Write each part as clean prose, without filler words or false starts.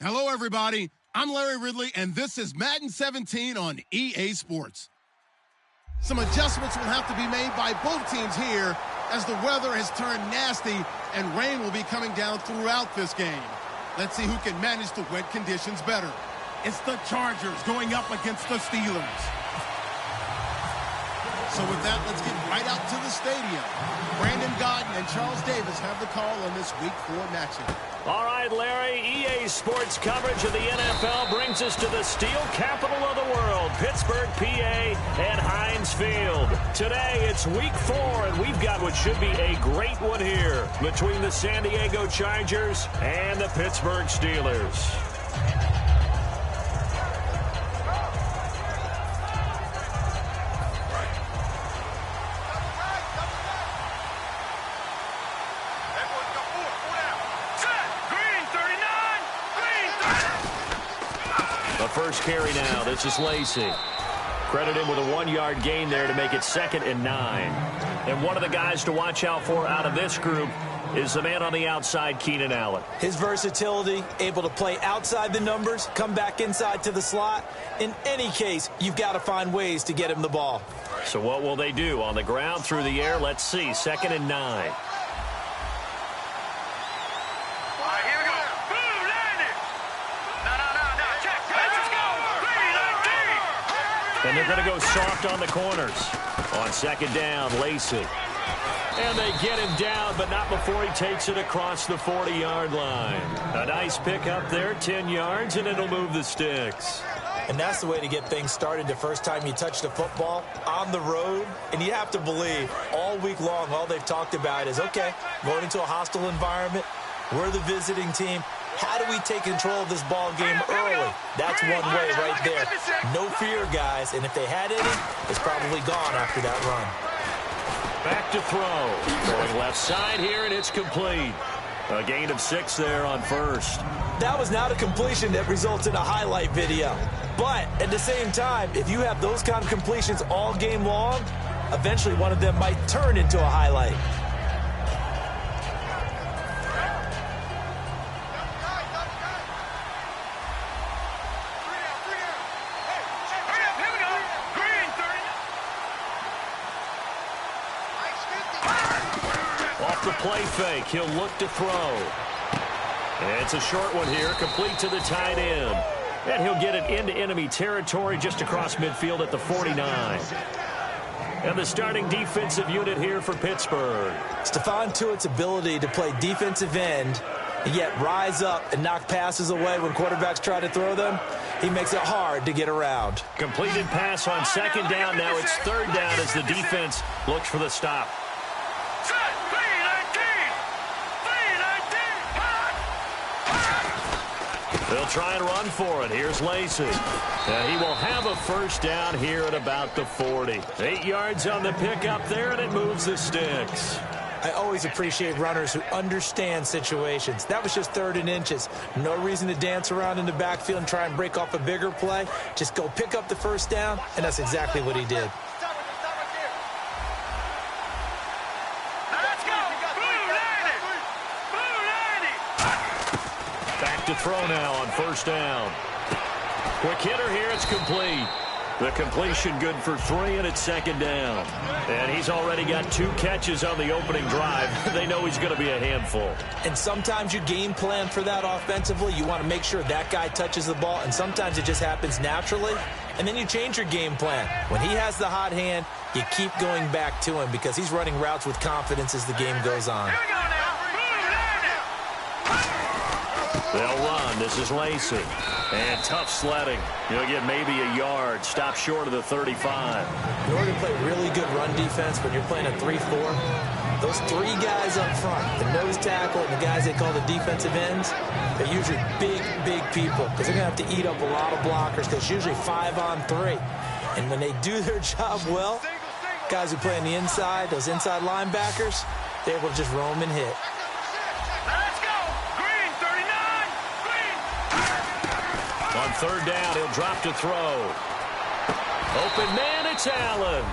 Hello, everybody. I'm Larry Ridley, and this is Madden 17 on EA Sports. Some adjustments will have to be made by both teams here as the weather has turned nasty and rain will be coming down throughout this game. Let's see who can manage the wet conditions better. It's the Chargers going up against the Steelers. So with that, let's get right out to the stadium. Brandon Godden and Charles Davis have the call on this Week 4 matchup. All right, Larry, EA Sports coverage of the NFL brings us to the steel capital of the world, Pittsburgh, PA, at Heinz Field. Today, it's Week 4, and we've got what should be a great one here between the San Diego Chargers and the Pittsburgh Steelers. First carry now. This is Lacey. Credit him with a 1-yard gain there to make it 2nd and 9. And one of the guys to watch out for out of this group is the man on the outside, Keenan Allen. His versatility, able to play outside the numbers, come back inside to the slot. In any case, you've got to find ways to get him the ball. So what will they do? On the ground, through the air? Let's see. 2nd and 9. And they're going to go soft on the corners. On 2nd down, Lacey. And they get him down, but not before he takes it across the 40-yard line. A nice pickup there, 10 yards, and it'll move the sticks. And that's the way to get things started the first time you touch the football on the road. And you have to believe all week long, all they've talked about is, okay, going into a hostile environment. We're the visiting team. How do we take control of this ball game early? That's one way right there. No fear, guys. And if they had any, it's probably gone after that run. Back to throw. Going left side here, and it's complete. A gain of 6 there on first. That was not a completion that results in a highlight video. But at the same time, if you have those kind of completions all game long, eventually one of them might turn into a highlight. The play fake. He'll look to throw. And it's a short one here, complete to the tight end. And he'll get it into enemy territory just across midfield at the 49. And the starting defensive unit here for Pittsburgh. Stephon Tuitt's ability to play defensive end and yet rise up and knock passes away when quarterbacks try to throw them, he makes it hard to get around. Completed pass on 2nd down. Now it's 3rd down as the defense looks for the stop. They'll try and run for it. Here's Lacey. And he will have a first down here at about the 40. 8 yards on the pickup there, and it moves the sticks. I always appreciate runners who understand situations. That was just 3rd and inches. No reason to dance around in the backfield and try and break off a bigger play. Just go pick up the first down, and that's exactly what he did. To throw now on 1st down. Quick hitter here, it's complete. The completion good for 3, and it's 2nd down. And he's already got 2 catches on the opening drive. They know he's going to be a handful. And sometimes you game plan for that offensively. You want to make sure that guy touches the ball, and sometimes it just happens naturally. And then you change your game plan. When he has the hot hand, you keep going back to him because he's running routes with confidence as the game goes on. They'll run. This is Lacey. And tough sledding. He'll get maybe a yard. Stop short of the 35. In order to play really good run defense when you're playing a 3-4, those 3 guys up front, the nose tackle and the guys they call the defensive ends, they're usually big, big people because they're going to have to eat up a lot of blockers because it's usually 5-on-3. And when they do their job well, guys who play on the inside, those inside linebackers, they're able to just roam and hit. On 3rd down, he'll drop to throw. Open man, it's Allen.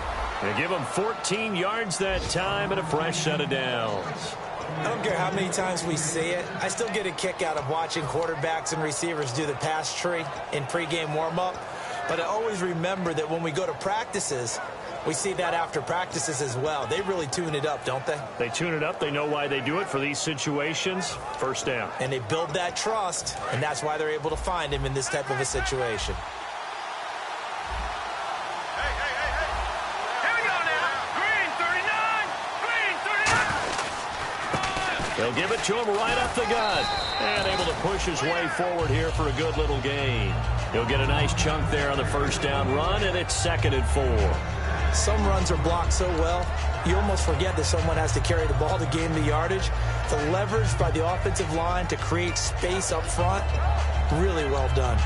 They give him 14 yards that time and a fresh set of downs. I don't care how many times we see it. I still get a kick out of watching quarterbacks and receivers do the pass tree in pregame warm-up. But I always remember that when we go to practices, we see that after practices as well. They really tune it up, don't they? They tune it up. They know why they do it for these situations. First down. And they build that trust, and that's why they're able to find him in this type of a situation. They'll give it to him right up the gut. And able to push his way forward here for a good little gain. He'll get a nice chunk there on the first down run, and it's 2nd and 4. Some runs are blocked so well, you almost forget that someone has to carry the ball to gain the yardage. The leverage by the offensive line to create space up front, really well done.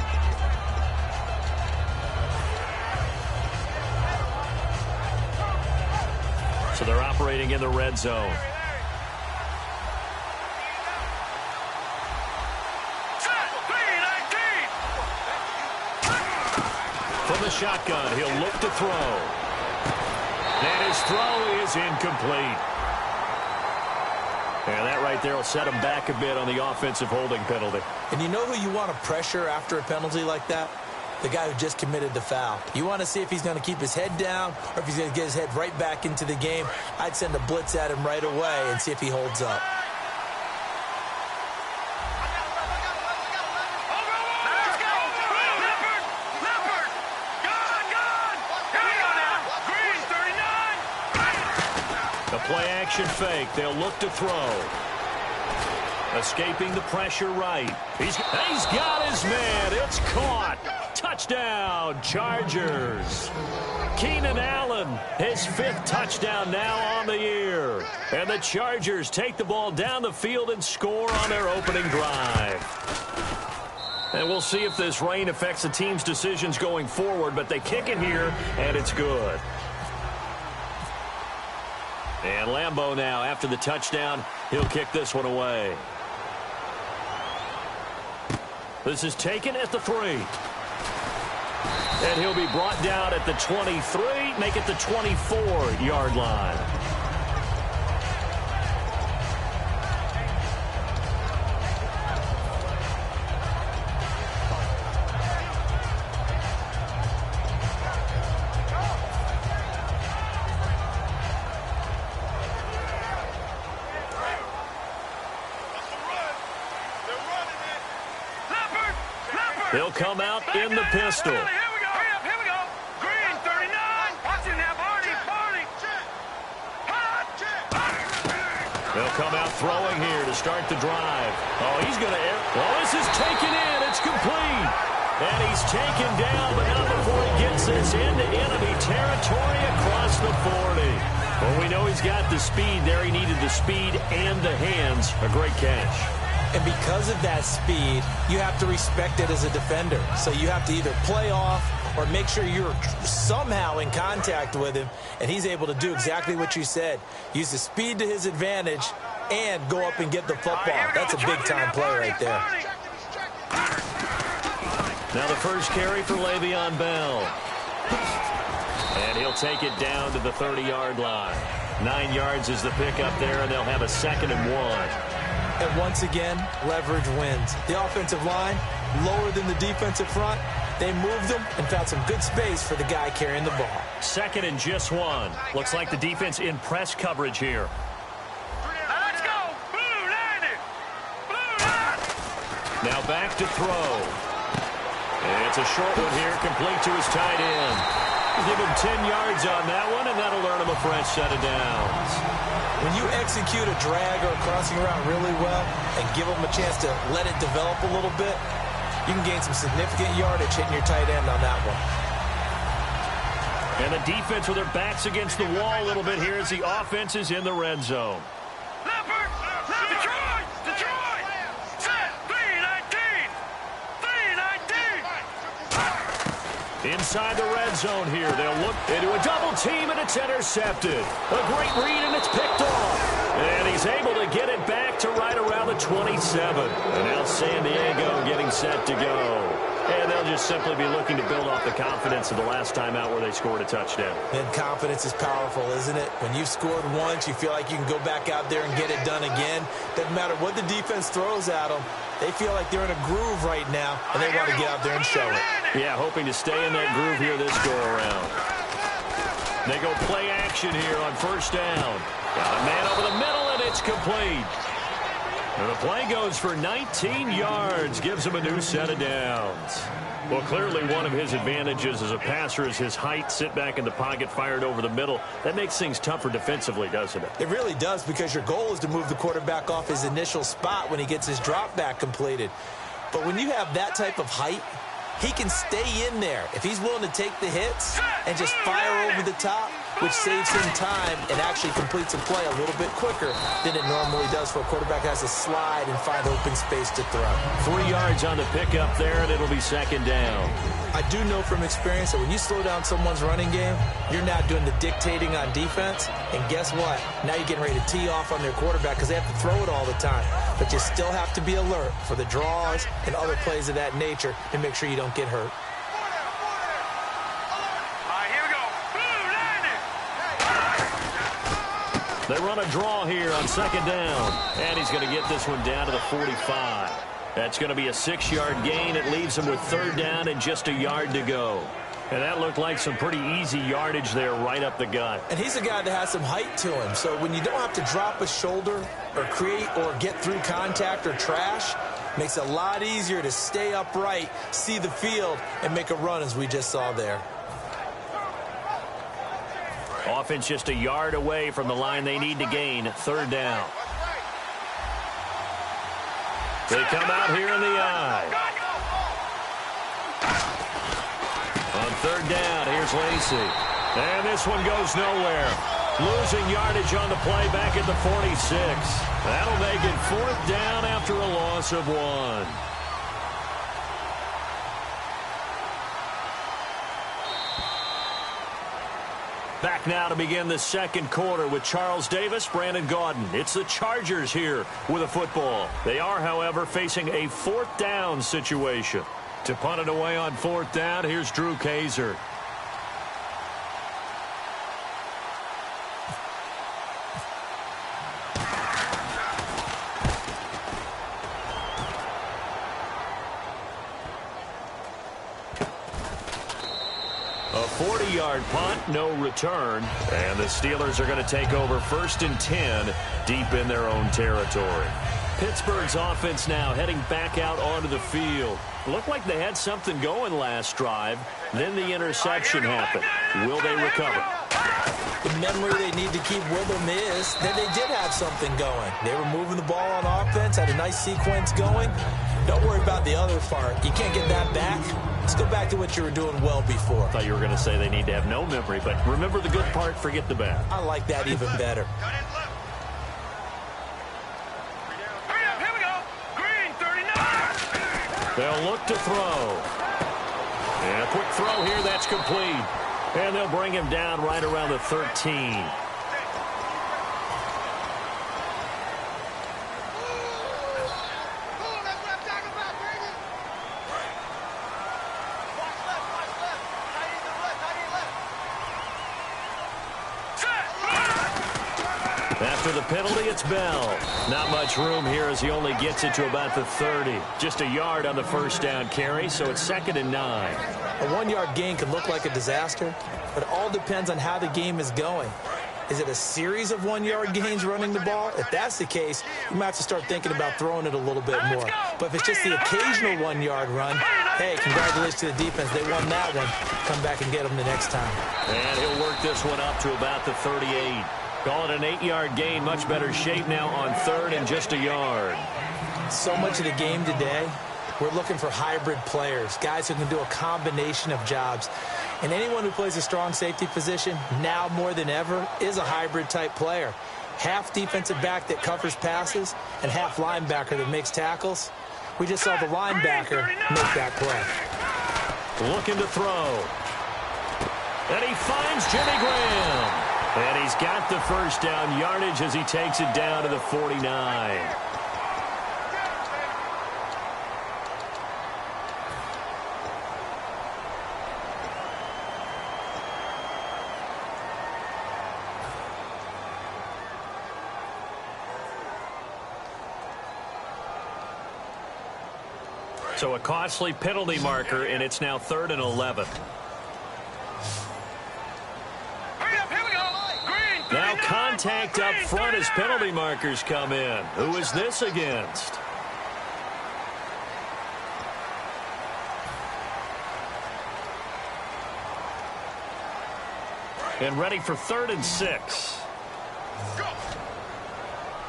So they're operating in the red zone. From the shotgun, he'll look to throw. And his throw is incomplete. And that right there will set him back a bit on the offensive holding penalty. And you know who you want to pressure after a penalty like that? The guy who just committed the foul. You want to see if he's going to keep his head down or if he's going to get his head right back into the game. I'd send a blitz at him right away and see if he holds up. Play-action fake. They'll look to throw. Escaping the pressure right. He's got his man. It's caught. Touchdown, Chargers. Keenan Allen, his 5th touchdown now on the year. And the Chargers take the ball down the field and score on their opening drive. And we'll see if this rain affects the team's decisions going forward, but they kick it here, and it's good. And Lambeau now, after the touchdown, he'll kick this one away. This is taken at the 3. And he'll be brought down at the 23, make it the 24-yard line. He'll come out in the pistol. Here we go. Green, 39. Watching that party. They'll come out throwing here to start the drive. Oh, he's going to air. Well, this is taken in. It's complete. And he's taken down, but not before he gets this into enemy territory across the 40. Well, we know he's got the speed there. He needed the speed and the hands. A great catch. And because of that speed, you have to respect it as a defender. So you have to either play off or make sure you're somehow in contact with him, and he's able to do exactly what you said. Use the speed to his advantage and go up and get the football. That's a big-time play right there. Now the first carry for Le'Veon Bell. And he'll take it down to the 30-yard line. 9 yards is the pickup there, and they'll have a 2nd and 1. And once again, leverage wins. The offensive line, lower than the defensive front. They moved them and found some good space for the guy carrying the ball. 2nd and just 1. Looks like the defense in press coverage here. Let's go. Blue 90. Blue 90. Now back to throw. And it's a short one here, complete to his tight end. Give him 10 yards on that one, and that'll earn him a fresh set of downs. When you execute a drag or a crossing route really well and give them a chance to let it develop a little bit, you can gain some significant yardage hitting your tight end on that one. And the defense with their backs against the wall a little bit here as the offense is in the red zone. Leopard. Detroit. Set. 319. Inside the red zone here. They'll look into a double team, and it's intercepted. A great read, and it's picked off. And he's able to get it back to right around the 27. And now San Diego getting set to go. And they'll just simply be looking to build off the confidence of the last time out where they scored a touchdown. And confidence is powerful, isn't it? When you've scored once, you feel like you can go back out there and get it done again. Doesn't matter what the defense throws at them. They feel like they're in a groove right now, and they want to get out there and show it. Yeah, hoping to stay in that groove here this go-around. They go play action here on first down. Got a man over the middle, and it's complete. And the play goes for 19 yards, gives him a new set of downs. Well, clearly one of his advantages as a passer is his height. Sit back in the pocket, fired over the middle. That makes things tougher defensively, doesn't it? It really does, because your goal is to move the quarterback off his initial spot when he gets his drop back completed. But when you have that type of height, he can stay in there if he's willing to take the hits and just fire over the top, which saves him time and actually completes a play a little bit quicker than it normally does for a quarterback who has to slide and find open space to throw. 3 yards on the pickup there, and it'll be second down. I do know from experience that when you slow down someone's running game, you're not doing the dictating on defense. And guess what? Now you're getting ready to tee off on their quarterback because they have to throw it all the time. But you still have to be alert for the draws and other plays of that nature to make sure you don't get hurt. They run a draw here on second down. And he's going to get this one down to the 45. That's going to be a 6-yard gain. It leaves him with third down and just a yard to go. And that looked like some pretty easy yardage there right up the gut. And he's a guy that has some height to him. So when you don't have to drop a shoulder or create or get through contact or trash, makes it a lot easier to stay upright, see the field, and make a run as we just saw there. Offense just a yard away from the line they need to gain. Third down. They come out here in the eye. On third down, here's Lacey. And this one goes nowhere. Losing yardage on the play back at the 46. That'll make it fourth down after a loss of 1. Back now to begin the second quarter with Charles Davis, Brandon Gaudin. It's the Chargers here with a football. They are, however, facing a fourth down situation. To punt it away on fourth down, here's Drew Kaiser. A 40-yard punt, no return. And the Steelers are going to take over first and 10 deep in their own territory. Pittsburgh's offense now heading back out onto the field. Looked like they had something going last drive. Then the interception happened. Will they recover? The memory they need to keep with them is that they did have something going. They were moving the ball on offense, had a nice sequence going. Don't worry about the other part. You can't get that back. Let's go back to what you were doing well before. I thought you were going to say they need to have no memory, but remember the good part, forget the bad. I like that even better. Here we go. Green 39. They'll look to throw. And a quick throw here, that's complete. And they'll bring him down right around the 13. After the penalty, it's Bell. Not much room here as he only gets it to about the 30. Just a yard on the first down carry, so it's second and 9. A 1-yard gain could look like a disaster, but it all depends on how the game is going. Is it a series of 1-yard gains running the ball? If that's the case, you might have to start thinking about throwing it a little bit more. But if it's just the occasional 1-yard run, hey, congratulations to the defense. They won that one. Come back and get them the next time. And he'll work this one up to about the 38. Call it an 8-yard gain. Much better shape now on third and just a yard. So much of the game today, we're looking for hybrid players, guys who can do a combination of jobs. And anyone who plays a strong safety position, now more than ever, is a hybrid type player. Half defensive back that covers passes and half linebacker that makes tackles. We just saw the linebacker make that play. Looking to throw. And he finds Jimmy Graham. And he's got the first down yardage as he takes it down to the 49. So a costly penalty marker, and it's now 3rd and 11. Now contact up front as penalty markers come in. Who is this against? And ready for 3rd and 6.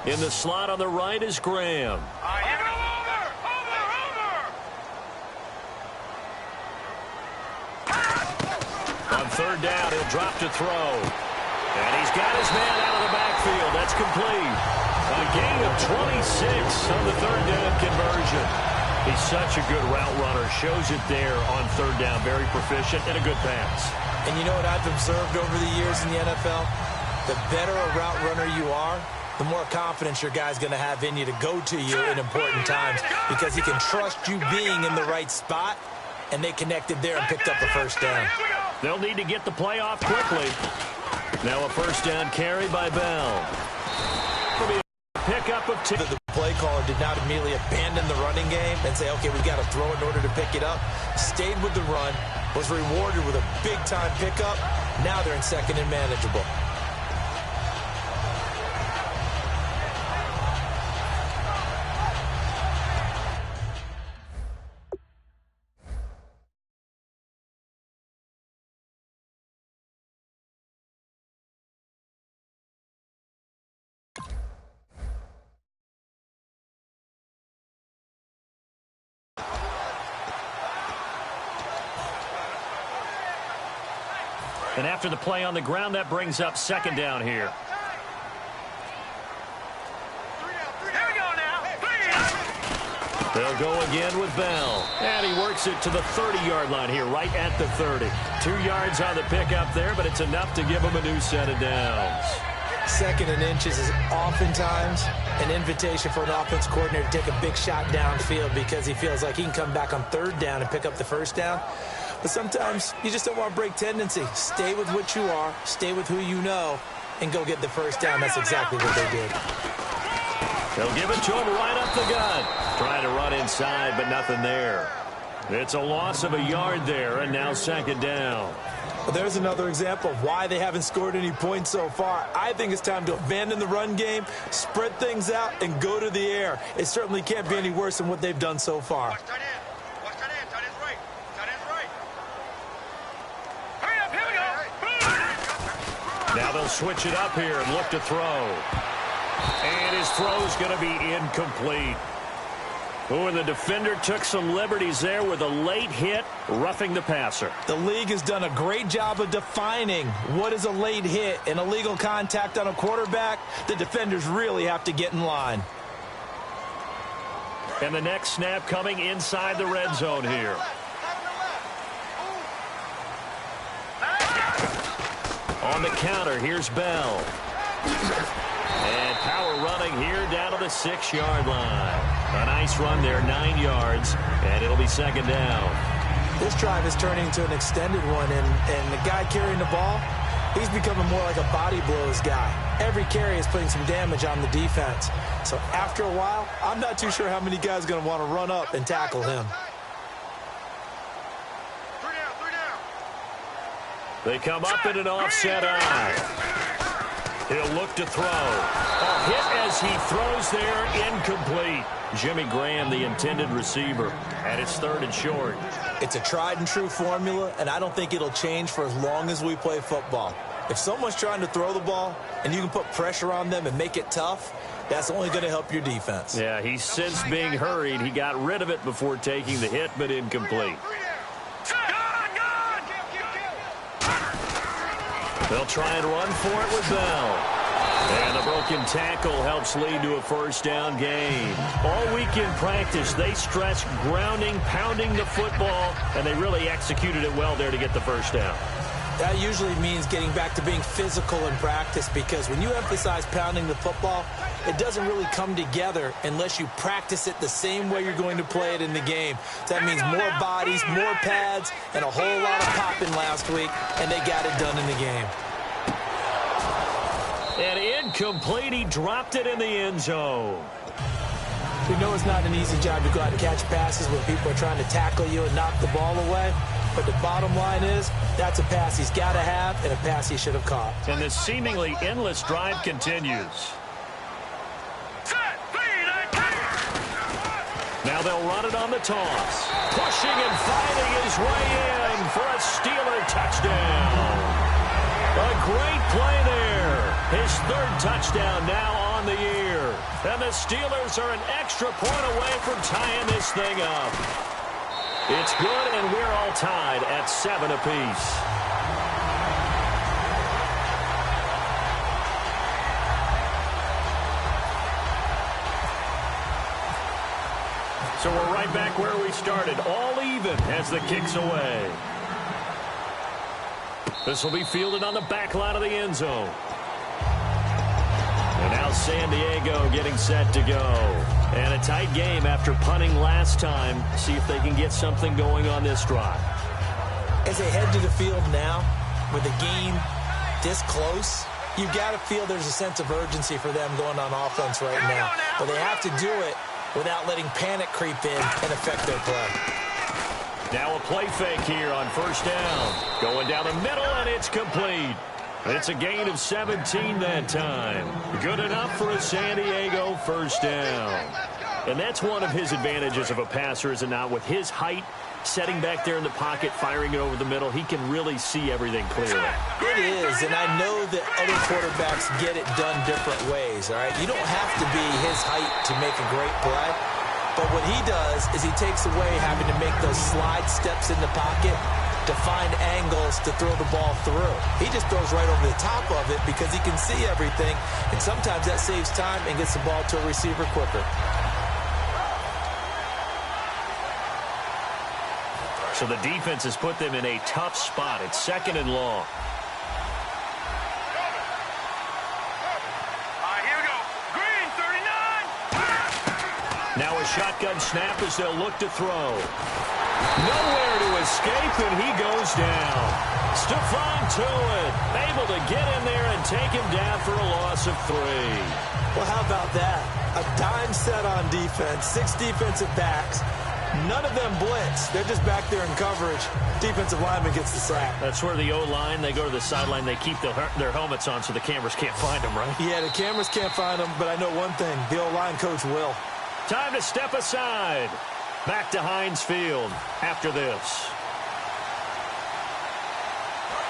In the slot on the right is Graham. On 3rd down, he'll drop to throw. And he's got his man out of the backfield. That's complete. A gain of 26 on the 3rd down conversion. He's such a good route runner. Shows it there on 3rd down. Very proficient and a good pass. And you know what I've observed over the years in the NFL? The better a route runner you are, the more confidence your guy's going to have in you to go to you in important times because he can trust you being in the right spot, and they connected there and picked up the 1st down. They'll need to get the play off quickly. Now a 1st down carry by Bell. Pickup of 2. The play caller did not immediately abandon the running game and say, okay, we've got to throw in order to pick it up. Stayed with the run, was rewarded with a big-time pickup. Now they're in 2nd and manageable. And after the play on the ground, that brings up 2nd down here. They'll go again with Bell. And he works it to the 30-yard line here, right at the 30. 2 yards on the pickup there, but it's enough to give him a new set of downs. 2nd and inches is oftentimes an invitation for an offense coordinator to take a big shot downfield because he feels like he can come back on 3rd down and pick up the 1st down. But sometimes you just don't want to break tendency. Stay with what you are, stay with who you know, and go get the 1st down. That's exactly what they did. They'll give it to him right up the gut. Trying to run inside, but nothing there. It's a loss of a yard there, and now 2nd down. Well, there's another example of why they haven't scored any points so far. I think it's time to abandon the run game, spread things out, and go to the air. It certainly can't be any worse than what they've done so far. Now they'll switch it up here and look to throw. And his throw's going to be incomplete. Oh, and the defender took some liberties there with a late hit, roughing the passer. The league has done a great job of defining what is a late hit. An illegal contact on a quarterback, the defenders really have to get in line. And the next snap coming inside the red zone here. On the counter, here's Bell. And power running here down to the 6-yard line. A nice run there, 9 yards, and it'll be 2nd down. This drive is turning into an extended one, and the guy carrying the ball, he's becoming more like a body blows guy. Every carry is putting some damage on the defense. So after a while, I'm not too sure how many guys are going to want to run up and tackle him. They come up in an offset eye. He'll look to throw. A hit as he throws there, incomplete. Jimmy Graham, the intended receiver, and it's 3rd and short. It's a tried and true formula, and I don't think it'll change for as long as we play football. If someone's trying to throw the ball and you can put pressure on them and make it tough, that's only going to help your defense. Yeah, he's since being hurried. He got rid of it before taking the hit, but incomplete. They'll try and run for it with Bell. And the broken tackle helps lead to a 1st down gain. All week in practice, they stressed grounding, pounding the football, and they really executed it well there to get the 1st down. That usually means getting back to being physical in practice, because when you emphasize pounding the football, it doesn't really come together unless you practice it the same way you're going to play it in the game. That means more bodies, more pads, and a whole lot of popping last week, and they got it done in the game. And incomplete, he dropped it in the end zone. We know it's not an easy job to go out and catch passes when people are trying to tackle you and knock the ball away. But the bottom line is, that's a pass he's got to have and a pass he should have caught. And this seemingly endless drive continues. Now they'll run it on the toss. Pushing and fighting his way in for a Steeler touchdown. A great play there. His third touchdown now on the year. And the Steelers are an extra point away from tying this thing up. It's good, and we're all tied at 7 apiece. So we're right back where we started, all even as the kick's away. This will be fielded on the back line of the end zone. And now San Diego getting set to go. And a tight game after punting last time. See if they can get something going on this drive. As they head to the field now, with the game this close, you've got to feel there's a sense of urgency for them going on offense right now. But they have to do it without letting panic creep in and affect their play. Now a play fake here on first down. Going down the middle, and it's complete. It's a gain of 17 that time. Good enough for a San Diego first down. And that's one of his advantages of a passer, is it not? With his height, setting back there in the pocket, firing it over the middle, he can really see everything clearly. It is, and I know that other quarterbacks get it done different ways, all right? You don't have to be his height to make a great play. But what he does is he takes away having to make those slide steps in the pocket to find angles to throw the ball through. He just throws right over the top of it because he can see everything, and sometimes that saves time and gets the ball to a receiver quicker. So the defense has put them in a tough spot. It's 2nd and long. Here we go. Green, 39. Now a shotgun snap as they'll look to throw. Nowhere to escape, and he goes down. Stephon Tuitt able to get in there and take him down for a loss of 3. Well, how about that? A dime set on defense, 6 defensive backs. None of them blitz. They're just back there in coverage. Defensive lineman gets the sack. That's where the O-line, they go to the sideline, they keep their helmets on so the cameras can't find them, right? Yeah, the cameras can't find them, but I know one thing. The O-line coach will. Time to step aside. Back to Heinz Field after this.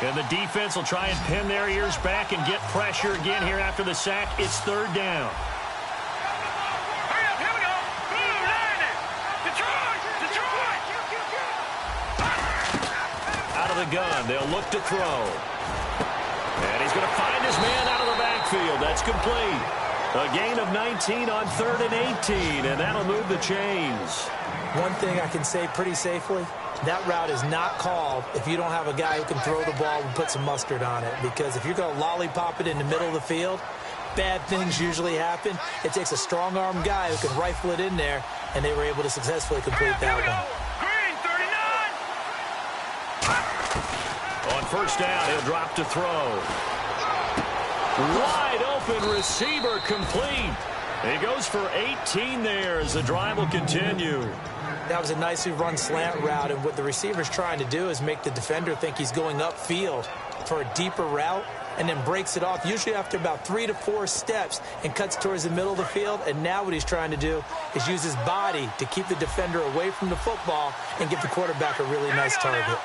And the defense will try and pin their ears back and get pressure again here after the sack. It's 3rd down. Hurry up, here we go. Blue, Lightning. Detroit. Out of the gun, they'll look to throw. And he's going to find his man out of the backfield. That's complete. A gain of 19 on 3rd and 18, and that'll move the chains. One thing I can say pretty safely, that route is not called if you don't have a guy who can throw the ball and put some mustard on it. Because if you're going to lollipop it in the middle of the field, bad things usually happen. It takes a strong-arm guy who can rifle it in there, and they were able to successfully complete that one. Green, 39. On first down, he'll drop to throw. Wide open receiver complete. He goes for 18 there as the drive will continue. That was a nicely run slant route, and what the receiver's trying to do is make the defender think he's going upfield for a deeper route and then breaks it off, usually after about 3 to 4 steps, and cuts towards the middle of the field. And now what he's trying to do is use his body to keep the defender away from the football and give the quarterback a really nice target.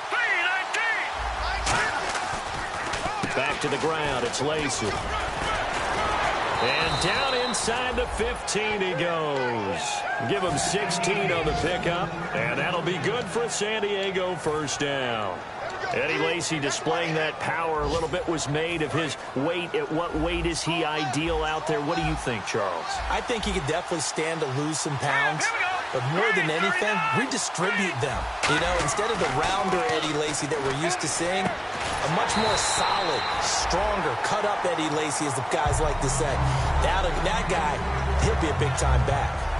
Back to the ground, it's Lacy. And down inside the 15 he goes. Give him 16 on the pickup, and that'll be good for San Diego first down. Eddie Lacy displaying that power. A little bit was made of his weight. At what weight is he ideal out there? What do you think, Charles? I think he could definitely stand to lose some pounds. But more than anything, redistribute them. You know, instead of the rounder Eddie Lacy that we're used to seeing, a much more solid, stronger, cut-up Eddie Lacy, as the guys like to say. That guy, he'll be a big-time back.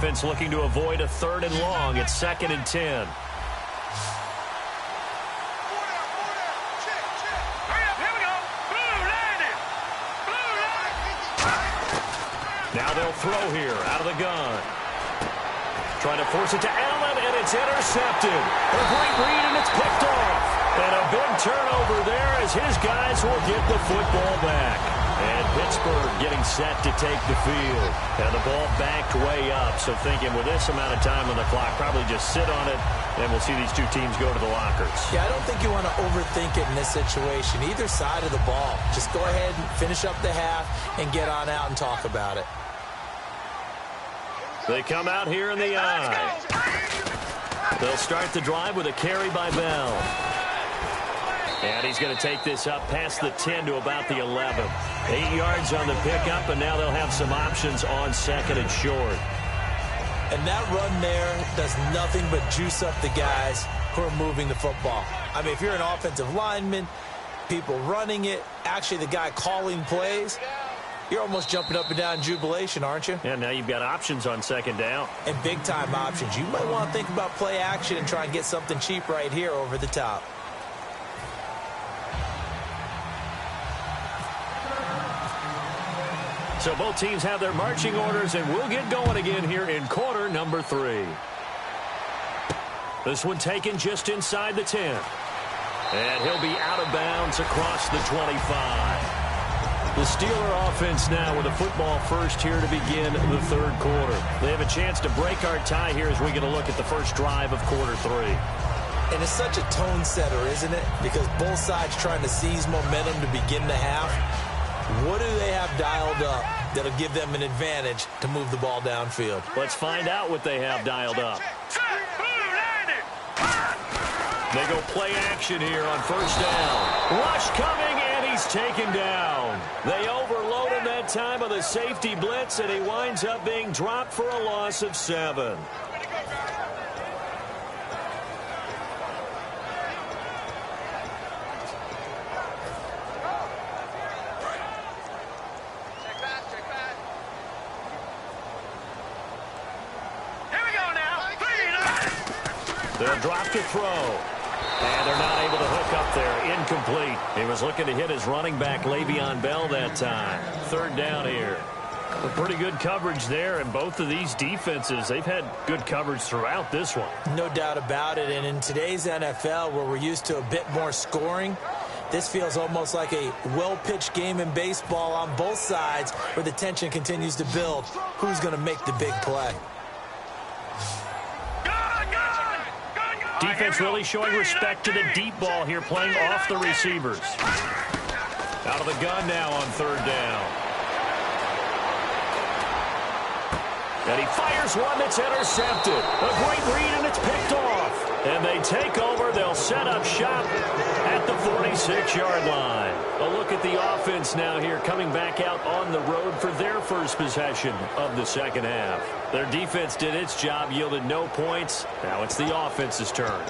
offense looking to avoid a 3rd and long. It's 2nd and 10. Now they'll throw here out of the gun. Trying to force it to Allen, and it's intercepted. A great read, and it's picked off. And a big turnover there as his guys will get the football back. And Pittsburgh getting set to take the field. And the ball backed way up, so thinking with this amount of time on the clock, probably just sit on it, and we'll see these two teams go to the lockers. Yeah, I don't think you want to overthink it in this situation. Either side of the ball. Just go ahead and finish up the half and get on out and talk about it. They come out here in the eye. They'll start the drive with a carry by Bell. And he's going to take this up past the 10 to about the 11. 8 yards on the pickup, and now they'll have some options on 2nd and short. And that run there does nothing but juice up the guys who are moving the football. I mean, if you're an offensive lineman, people running it, actually the guy calling plays, you're almost jumping up and down in jubilation, aren't you? Yeah, now you've got options on 2nd down. And big-time options. You might want to think about play action and try and get something cheap right here over the top. So both teams have their marching orders, and we'll get going again here in quarter number 3. This one taken just inside the 10. And he'll be out of bounds across the 25. The Steeler offense now with a football first here to begin the 3rd quarter. They have a chance to break our tie here as we get a look at the first drive of quarter 3. And it's such a tone setter, isn't it? Because both sides trying to seize momentum to begin the half. What do they have dialed up that'll give them an advantage to move the ball downfield? Let's find out what they have dialed up. They go play action here on 1st down. Rush coming, and he's taken down. They overload him that time of the safety blitz, and he winds up being dropped for a loss of 7. They'll drop to throw. And they're not able to hook up there. Incomplete. He was looking to hit his running back, Le'Veon Bell, that time. 3rd down here. Well, pretty good coverage there, and both of these defenses, they've had good coverage throughout this one. No doubt about it. And in today's NFL, where we're used to a bit more scoring, this feels almost like a well-pitched game in baseball on both sides where the tension continues to build. Who's going to make the big play? Defense really showing respect to the deep ball here, playing off the receivers. Out of the gun now on 3rd down. And he fires one that's intercepted. A great read, and it's picked off. And they take over. They'll set up shop at the 46-yard line. A look at the offense now here, coming back out on the road for their first possession of the 2nd half. Their defense did its job, yielded no points. Now it's the offense's turn.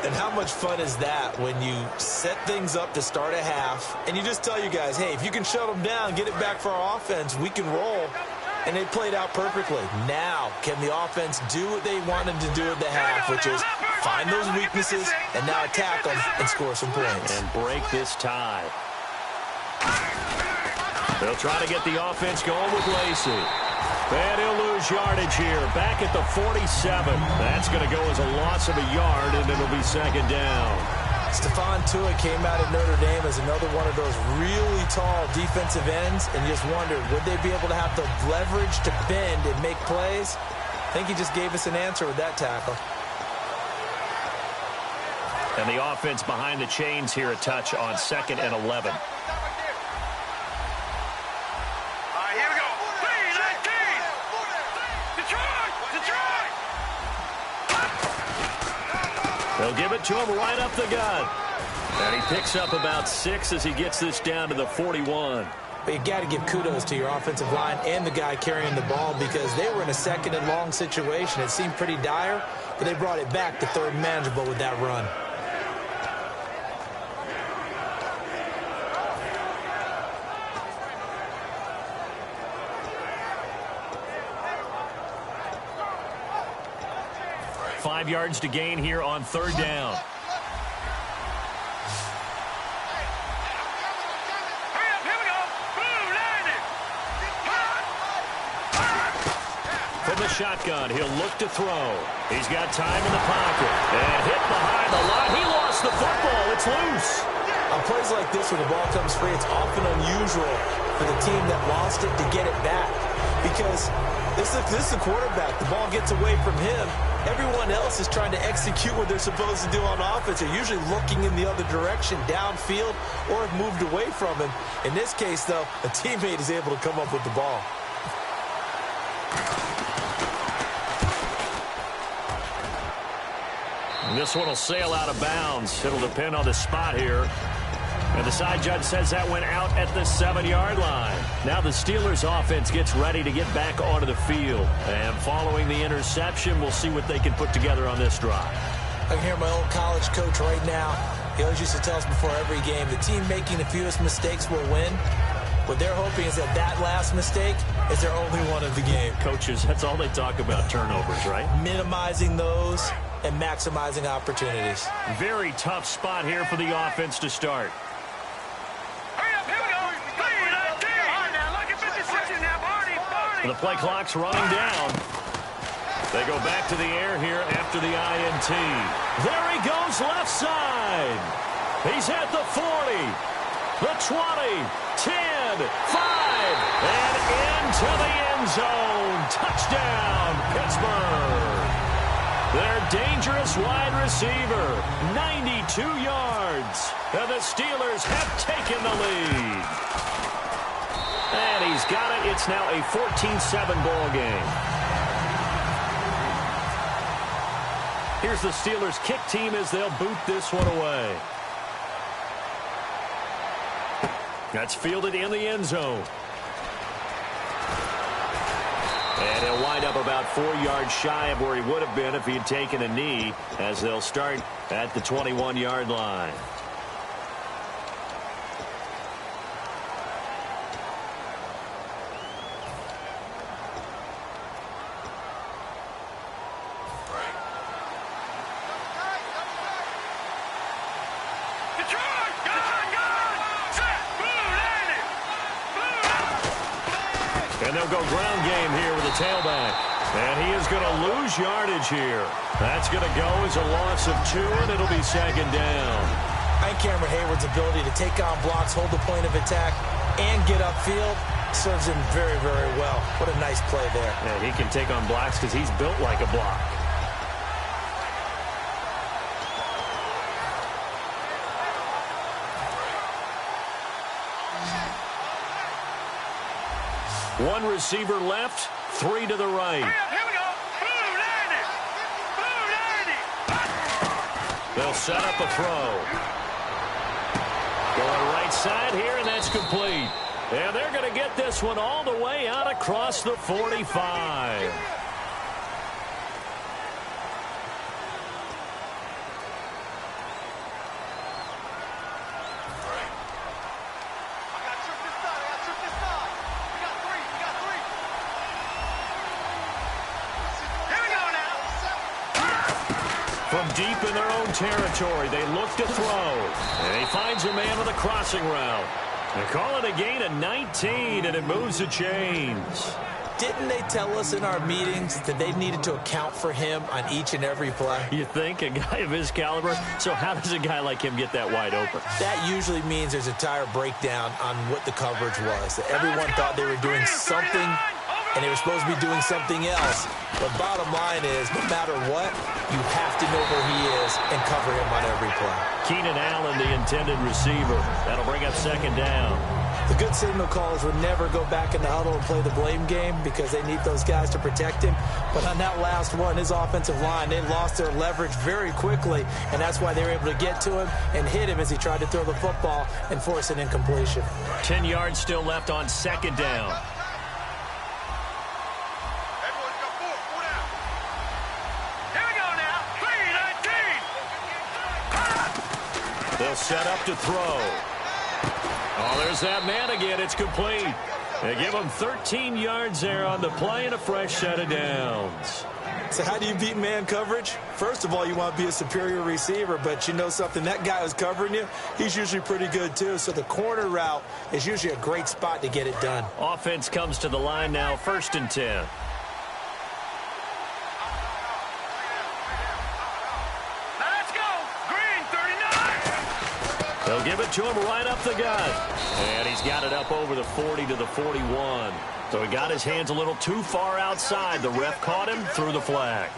And how much fun is that when you set things up to start a half, and you just tell you guys, hey, if you can shut them down, get it back for our offense, we can roll. And they played out perfectly. Now, can the offense do what they wanted to do at the half, which is find those weaknesses and now attack them and score some points. And break this tie. They'll try to get the offense going with Lacey. And he'll lose yardage here. Back at the 47. That's going to go as a loss of a yard, and it'll be 2nd down. Stephon Tuitt came out of Notre Dame as another one of those really tall defensive ends, and just wondered, would they be able to have the leverage to bend and make plays? I think he just gave us an answer with that tackle. And the offense behind the chains here, a touch on 2nd and 11. Here we go. 3-19. Detroit! Detroit! They'll give it to him right up the gut. And he picks up about 6 as he gets this down to the 41. But you got to give kudos to your offensive line and the guy carrying the ball, because they were in a 2nd and long situation. It seemed pretty dire, but they brought it back to 3rd and manageable with that run. 5 yards to gain here on 3rd down. From the shotgun, he'll look to throw. He's got time in the pocket. And hit behind the line. He lost the football. It's loose. On plays like this, when the ball comes free, it's often unusual for the team that lost it to get it back. Because this is the quarterback. The ball gets away from him. Everyone else is trying to execute what they're supposed to do on offense. They're usually looking in the other direction, downfield, or have moved away from him. In this case, though, a teammate is able to come up with the ball. And this one will sail out of bounds. It'll depend on the spot here. And the side judge says that went out at the 7-yard line. Now the Steelers offense gets ready to get back onto the field. And following the interception, we'll see what they can put together on this drive. I can hear my old college coach right now. He always used to tell us before every game, the team making the fewest mistakes will win. What they're hoping is that last mistake is their only one of the game. Coaches, that's all they talk about, turnovers, right? Minimizing those and maximizing opportunities. Very tough spot here for the offense to start. The play clock's running down. They go back to the air here after the INT. There he goes left side. He's at the 40, the 20, 10, 5, and into the end zone. Touchdown, Pittsburgh. Their dangerous wide receiver, 92 yards. And the Steelers have taken the lead. And he's got it. It's now a 14-7 ball game. Here's the Steelers kick team as they'll boot this one away. That's fielded in the end zone. And he'll wind up about 4 yards shy of where he would have been if he had taken a knee, as they'll start at the 21-yard line. And they'll go ground game here with the tailback. And he is going to lose yardage here. That's going to go as a loss of 2, and it'll be 2nd down. I think Cameron Hayward's ability to take on blocks, hold the point of attack, and get upfield serves him very, very well. What a nice play there. And he can take on blocks because he's built like a block. One receiver left, 3 to the right. Here we go. Blue 90. They'll set up a throw. Going right side here, and that's complete. And they're going to get this one all the way out across the 45. From deep in their own territory, they look to throw. And he finds a man with a crossing route. They call it a gain of 19, and it moves the chains. Didn't they tell us in our meetings that they needed to account for him on each and every play? You think? A guy of his caliber? So how does a guy like him get that wide open? That usually means there's a tire breakdown on what the coverage was. That everyone thought they were doing something, and they were supposed to be doing something else. But bottom line is, no matter what, you have to know where he is and cover him on every play. Keenan Allen, the intended receiver. That'll bring up 2nd down. The good signal callers would never go back in the huddle and play the blame game because they need those guys to protect him. But on that last one, his offensive line, they lost their leverage very quickly, and that's why they were able to get to him and hit him as he tried to throw the football and force an incompletion. 10 yards still left on 2nd down. They'll set up to throw. Oh, there's that man again. It's complete. They give him 13 yards there on the play and a fresh set of downs. So how do you beat man coverage? First of all, you want to be a superior receiver, but you know something, that guy who's covering you, he's usually pretty good too. So the corner route is usually a great spot to get it done. Offense comes to the line now, 1st and 10. Let's go. Green, 39. They'll give it to him right up the gut. And he's got it up over the 40 to the 41. So he got his hands a little too far outside. The ref caught him, threw the flag.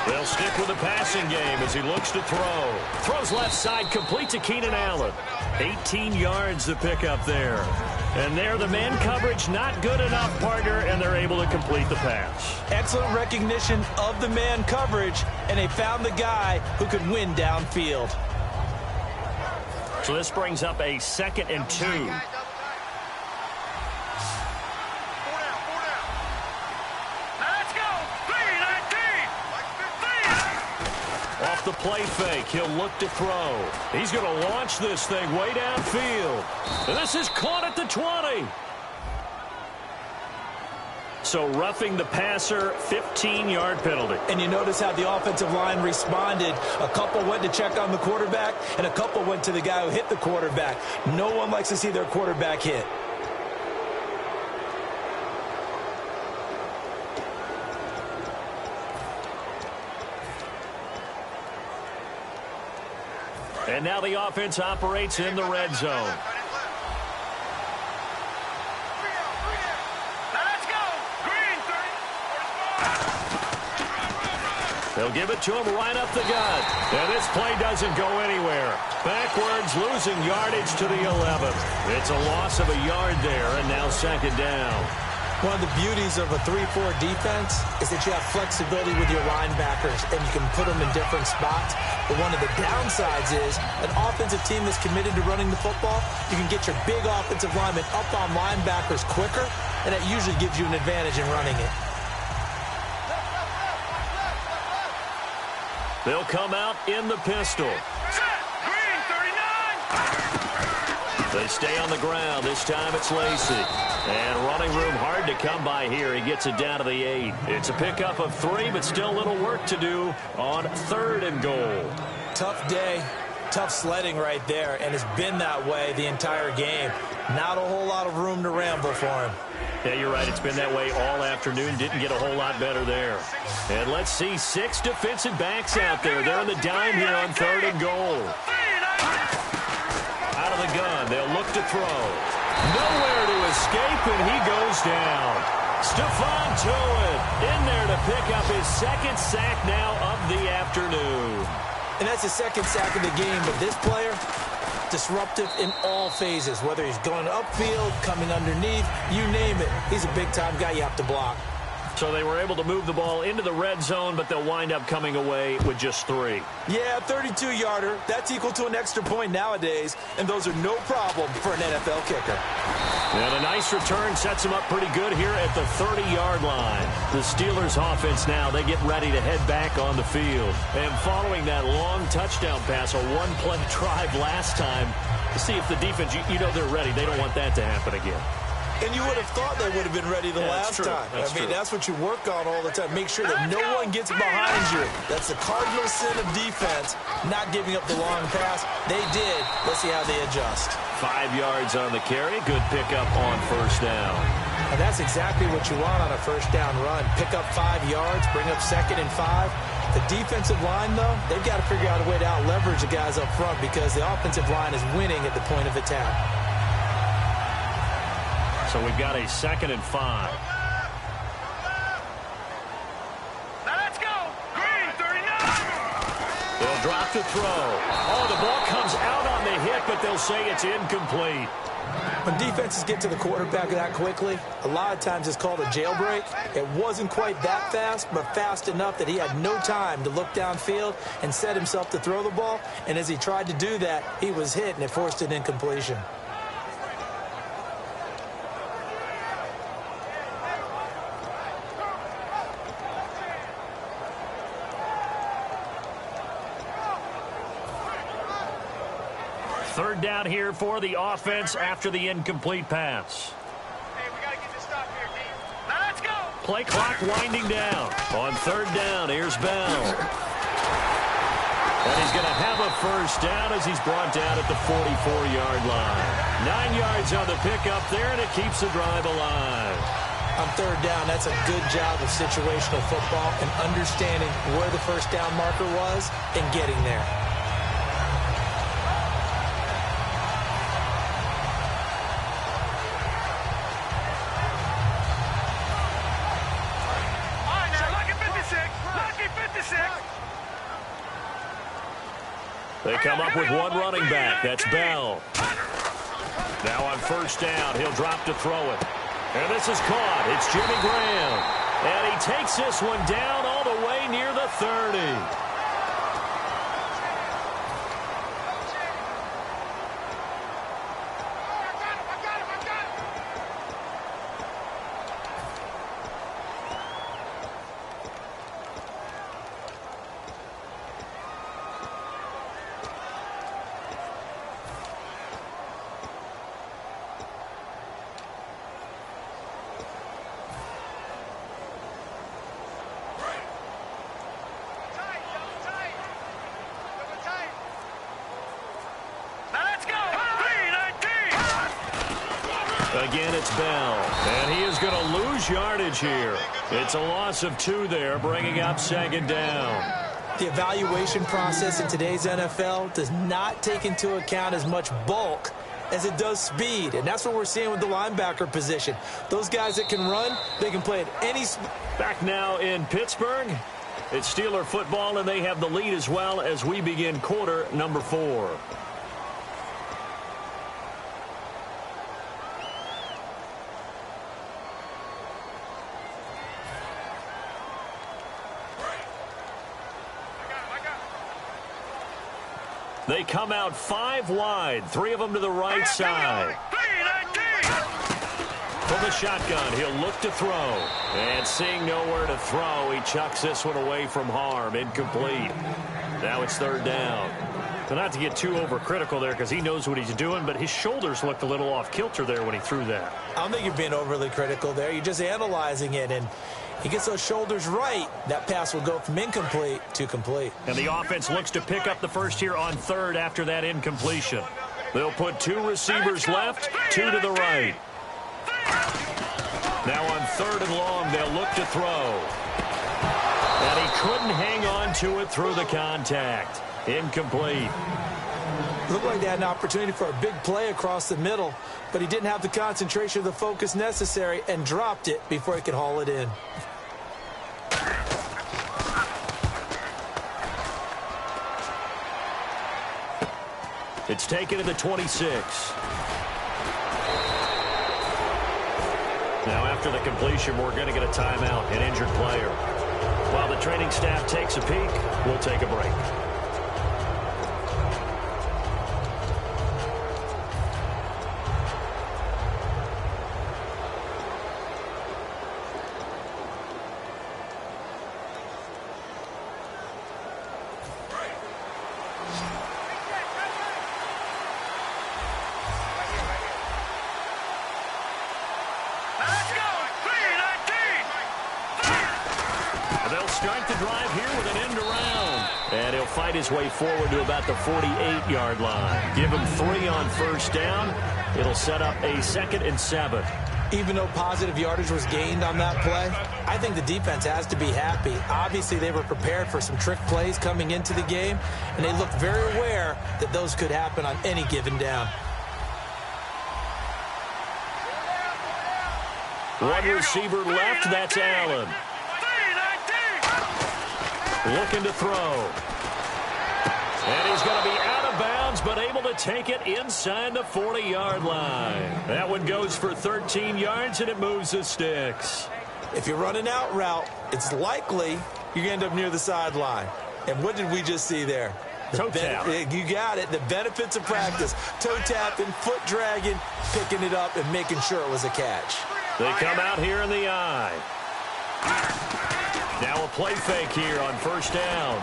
They'll stick with the passing game as he looks to throw. Throws left side, complete to Keenan Allen. 18 yards to pick up there. And there, the man coverage not good enough, partner, and they're able to complete the pass. Excellent recognition of the man coverage, and they found the guy who could win downfield. So this brings up a 2nd and 2. Off the play fake, he'll look to throw. He's going to launch this thing way downfield. And this is caught at the 20. So roughing the passer, 15-yard penalty. And you notice how the offensive line responded. A couple went to check on the quarterback, and a couple went to the guy who hit the quarterback. No one likes to see their quarterback hit. And now the offense operates in the red zone. Let's go. Green, 30. They'll give it to him right up the gut. And this play doesn't go anywhere. Backwards, losing yardage to the 11. It's a loss of a yard there, and now 2nd down. One of the beauties of a 3-4 defense is that you have flexibility with your linebackers, and you can put them in different spots. But one of the downsides is an offensive team that's committed to running the football, you can get your big offensive linemen up on linebackers quicker, and that usually gives you an advantage in running it. They'll come out in the pistol. Green, 39. They stay on the ground. This time it's Lacy. And running room hard to come by here. He gets it down to the 8. It's a pickup of 3, but still a little work to do on 3rd and goal. Tough day, tough sledding right there, and it's been that way the entire game. Not a whole lot of room to ramble for him. Yeah, you're right. It's been that way all afternoon. Didn't get a whole lot better there. And let's see 6 defensive backs out there. They're in the dime here on 3rd and goal. Out of the gun, they'll look to throw. Nowhere to escape, and he goes down. Stephon Tuitt in there to pick up his 2nd sack now of the afternoon. And that's his 2nd sack of the game, but this player, disruptive in all phases, whether he's going upfield, coming underneath, you name it. He's a big-time guy you have to block. So they were able to move the ball into the red zone, but they'll wind up coming away with just 3. Yeah, 32-yarder. That's equal to an extra point nowadays, and those are no problem for an NFL kicker. And a nice return sets him up pretty good here at the 30-yard line. The Steelers offense now, they get ready to head back on the field. And following that long touchdown pass, a one-play drive last time, to see if the defense, you know they're ready. They don't want that to happen again. And you would have thought they would have been ready the last time. That's what you work on all the time. Make sure that no one gets behind you. That's the cardinal sin of defense, not giving up the long pass. They did. Let's see how they adjust. 5 yards on the carry. Good pickup on 1st down. And that's exactly what you want on a 1st down run. Pick up 5 yards, bring up 2nd and 5. The defensive line, though, they've got to figure out a way to out-leverage the guys up front because the offensive line is winning at the point of attack. So we've got a 2nd and 5. Let's go. Green, 39. They'll drop to throw. Oh, the ball comes out on the hit, but they'll say it's incomplete. When defenses get to the quarterback that quickly, a lot of times it's called a jailbreak. It wasn't quite that fast, but fast enough that he had no time to look downfield and set himself to throw the ball. And as he tried to do that, he was hit, and it forced an incompletion. Third down here for the offense after the incomplete pass. Hey, we got to get this stop here, D. Now let's go. Play clock winding down. On third down, here's Bell. And he's going to have a first down as he's brought down at the 44-yard line. 9 yards on the pickup there, and it keeps the drive alive. On third down, that's a good job of situational football and understanding where the first down marker was and getting there. They come up with one running back. That's Bell. Now on first down, he'll drop to throw it. And this is caught. It's Jimmy Graham. And he takes this one down all the way near the 30. Again, it's Bell, and he is going to lose yardage here. It's a loss of 2 there, bringing up second down. The evaluation process in today's NFL does not take into account as much bulk as it does speed, and that's what we're seeing with the linebacker position. Those guys that can run, they can play at any speed. Back now in Pittsburgh. It's Steeler football, and they have the lead as well as we begin quarter number 4. They come out 5 wide, 3 of them to the right side. From the shotgun, he'll look to throw. And seeing nowhere to throw, he chucks this one away from harm. Incomplete. Now it's third down. So not to get too overcritical there because he knows what he's doing, but his shoulders looked a little off kilter there when he threw that. I don't think you're being overly critical there. You're just analyzing it, and he gets those shoulders right, that pass will go from incomplete to complete. And the offense looks to pick up the first here on third after that incompletion. They'll put 2 receivers left, 2 to the right. Now on third and long, they'll look to throw. And he couldn't hang on to it through the contact. Incomplete. Looked like they had an opportunity for a big play across the middle, but he didn't have the concentration or the focus necessary and dropped it before he could haul it in. It's taken to the 26. Now after the completion, we're going to get a timeout, an injured player. While the training staff takes a peek, we'll take a break. Fight his way forward to about the 48-yard line. Give him 3 on first down. It'll set up a 2nd and 7. Even though positive yardage was gained on that play, I think the defense has to be happy. Obviously, they were prepared for some trick plays coming into the game, and they looked very aware that those could happen on any given down. One receiver left, that's Allen. Looking to throw. And he's going to be out of bounds, but able to take it inside the 40-yard line. That one goes for 13 yards, and it moves the sticks. If you're running out route, it's likely you're going to end up near the sideline. And what did we just see there? Toe tap. You got it. The benefits of practice. Toe tapping, foot dragging, picking it up, and making sure it was a catch. They come out here in the eye. Now a play fake here on first down.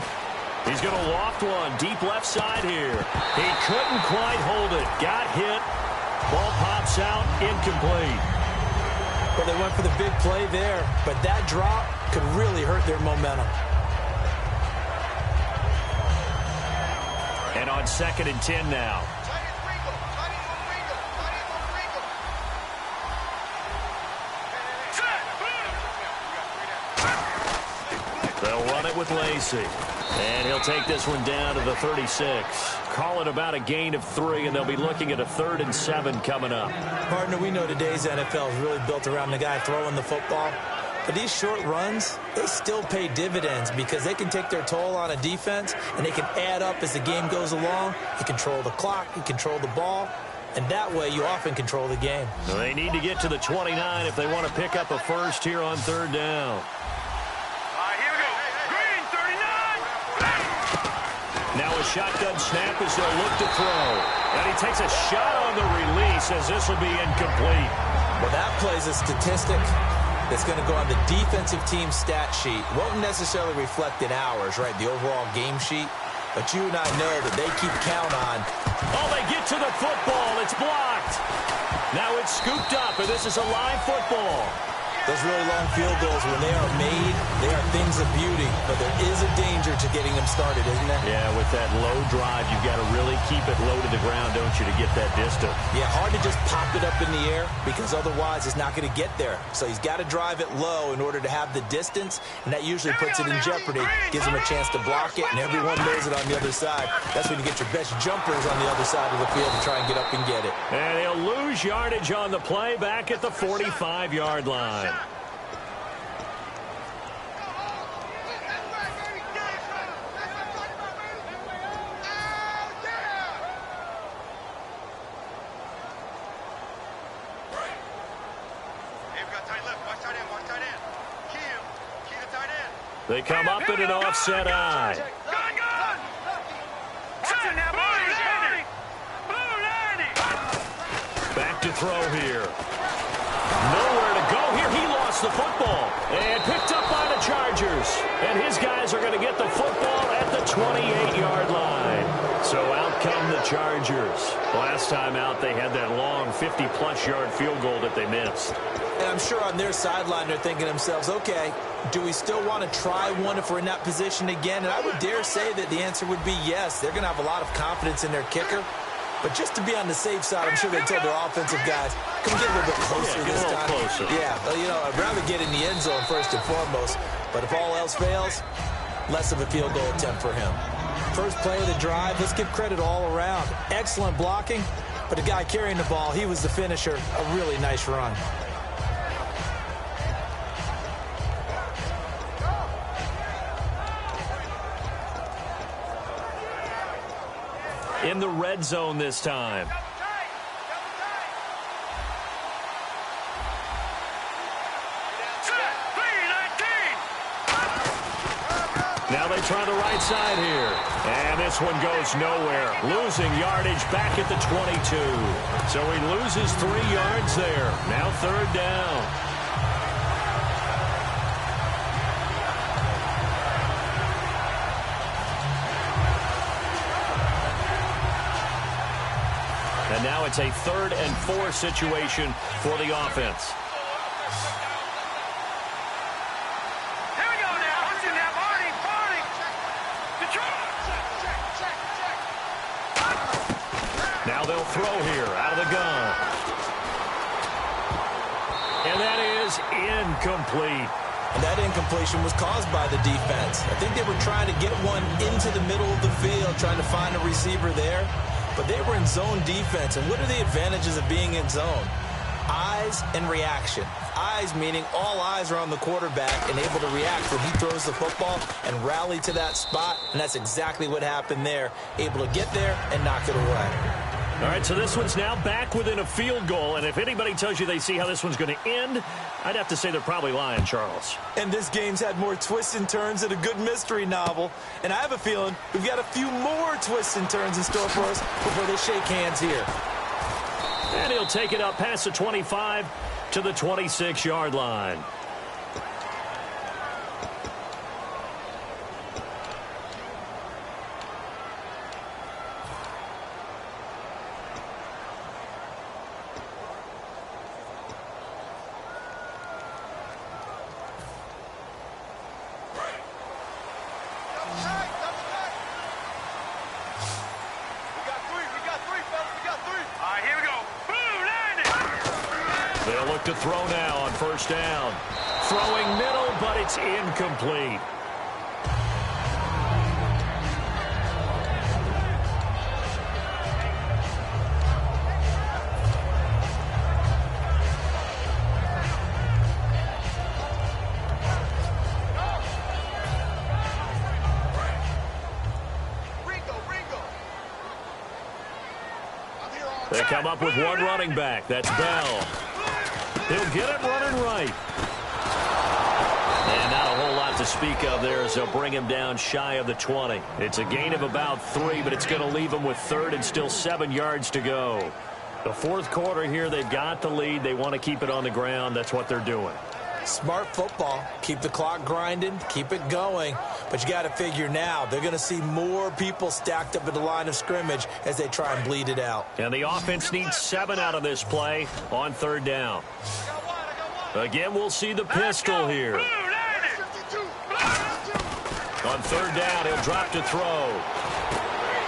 He's going to loft one deep left side here. He couldn't quite hold it. Got hit. Ball pops out. Incomplete. Well, they went for the big play there, but that drop could really hurt their momentum. And on 2nd and 10 now. They'll run it with Lacey. And he'll take this one down to the 36. Call it about a gain of 3, and they'll be looking at a 3rd and 7 coming up. Partner, we know today's NFL is really built around the guy throwing the football. But these short runs, they still pay dividends because they can take their toll on a defense, and they can add up as the game goes along. You control the clock, you control the ball, and that way you often control the game. So they need to get to the 29 if they want to pick up a first here on 3rd down. Now a shotgun snap as they'll look to throw. And he takes a shot on the release as this will be incomplete. Well, that plays a statistic that's going to go on the defensive team stat sheet. Won't necessarily reflect in ours, right, the overall game sheet. But you and I know that they keep count on. Oh, they get to the football. It's blocked. Now it's scooped up, and this is a live football. Those really long field goals, when they are made, they are things of beauty. But there is a danger to getting them started, isn't there? Yeah, with that low drive, you've got to really keep it low to the ground, don't you, to get that distance. Yeah, hard to just pop it up in the air because otherwise it's not going to get there. So he's got to drive it low in order to have the distance, and that usually puts it in jeopardy, gives him a chance to block it, and everyone knows it on the other side. That's when you get your best jumpers on the other side of the field to try and get up and get it. And he'll lose yardage on the play back at the 45-yard line. They come up in an offset eye. Back to throw here. Nowhere to go here. He lost the football. And picked up by the Chargers. And his guys are going to get the football at the 28-yard line. So out come the Chargers. Last time out, they had that long 50-plus yard field goal that they missed. And I'm sure on their sideline they're thinking to themselves, okay, do we still want to try one if we're in that position again? And I would dare say that the answer would be yes. They're going to have a lot of confidence in their kicker. But just to be on the safe side, I'm sure they told their offensive guys, come get a little bit closer this time. Closer. Yeah, well, you know, I'd rather get in the end zone first and foremost. But if all else fails, less of a field goal attempt for him. First play of the drive, let's give credit all around. Excellent blocking, but the guy carrying the ball, he was the finisher. A really nice run. In the red zone this time. Now they try the right side here. And this one goes nowhere. Losing yardage back at the 22. So he loses 3 yards there. Now 3rd down. And now it's a 3rd and 4 situation for the offense. Here we go now. What's in that? Barney. Now they'll throw here out of the gun. And that is incomplete. And that incompletion was caused by the defense. I think they were trying to get one into the middle of the field, trying to find a receiver there. But they were in zone defense. And what are the advantages of being in zone? Eyes and reaction. Eyes meaning all eyes are on the quarterback and able to react when he throws the football and rally to that spot, and that's exactly what happened there. Able to get there and knock it away. All right, so this one's now back within a field goal, and if anybody tells you they see how this one's going to end, I'd have to say they're probably lying, Charles. And this game's had more twists and turns than a good mystery novel, and I have a feeling we've got a few more twists and turns in store for us before they shake hands here. And he'll take it up past the 25 to the 26-yard line. They'll look to throw now on first down. Throwing middle, but it's incomplete. They come up with one running back. That's Bell. He'll get it running right. And not a whole lot to speak of there as they'll bring him down shy of the 20. It's a gain of about 3, but it's going to leave him with third and still 7 yards to go. The fourth quarter here, they've got the lead. They want to keep it on the ground. That's what they're doing. Smart football. Keep the clock grinding. Keep it going. But you got to figure now they're going to see more people stacked up at the line of scrimmage as they try and bleed it out. And the offense needs 7 out of this play on third down. Again, we'll see the pistol here. On third down, he'll drop to throw.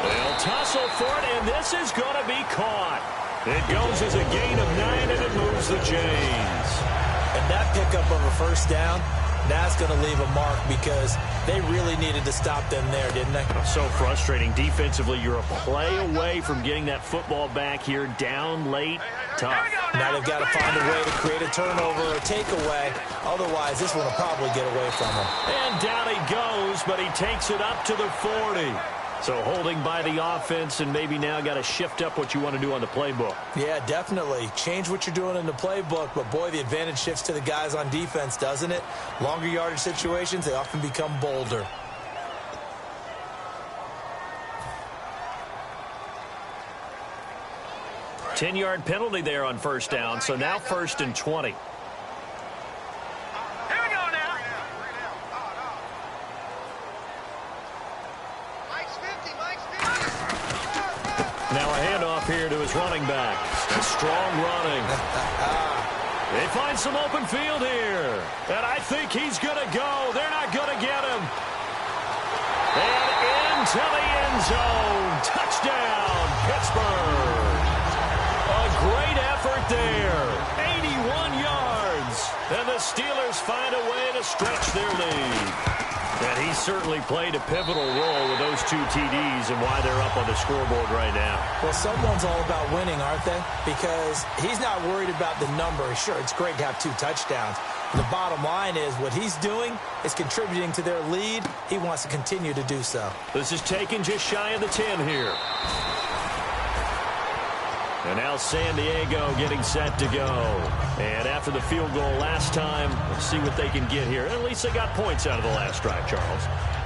They'll tussle for it, and this is going to be caught. It goes as a gain of 9, and it moves the chains. And that pickup of a first down, that's going to leave a mark because they really needed to stop them there, didn't they? So frustrating. Defensively, you're a play away from getting that football back here down late. Tough. Now they've got to find a way to create a turnover or a takeaway. Otherwise, this one will probably get away from them. And down he goes, but he takes it up to the 40. So holding by the offense, and maybe now got to shift up what you want to do on the playbook. Yeah, definitely. Change what you're doing in the playbook, but boy, the advantage shifts to the guys on defense, doesn't it? Longer yardage situations, they often become bolder. Ten-yard penalty there on first down, so now first and 20. Now a handoff here to his running back. A strong running. They find some open field here. And I think he's going to go. They're not going to get him. And into the end zone. Touchdown, Pittsburgh. A great effort there. 81 yards. And the Steelers find a way to stretch their lead. And he certainly played a pivotal role with those 2 TDs and why they're up on the scoreboard right now. Well, someone's all about winning, aren't they? Because he's not worried about the number. Sure, it's great to have 2 touchdowns. And the bottom line is what he's doing is contributing to their lead. He wants to continue to do so. This is taken just shy of the 10 here. And now San Diego getting set to go. And after the field goal last time, let's see what they can get here. At least they got points out of the last drive, Charles.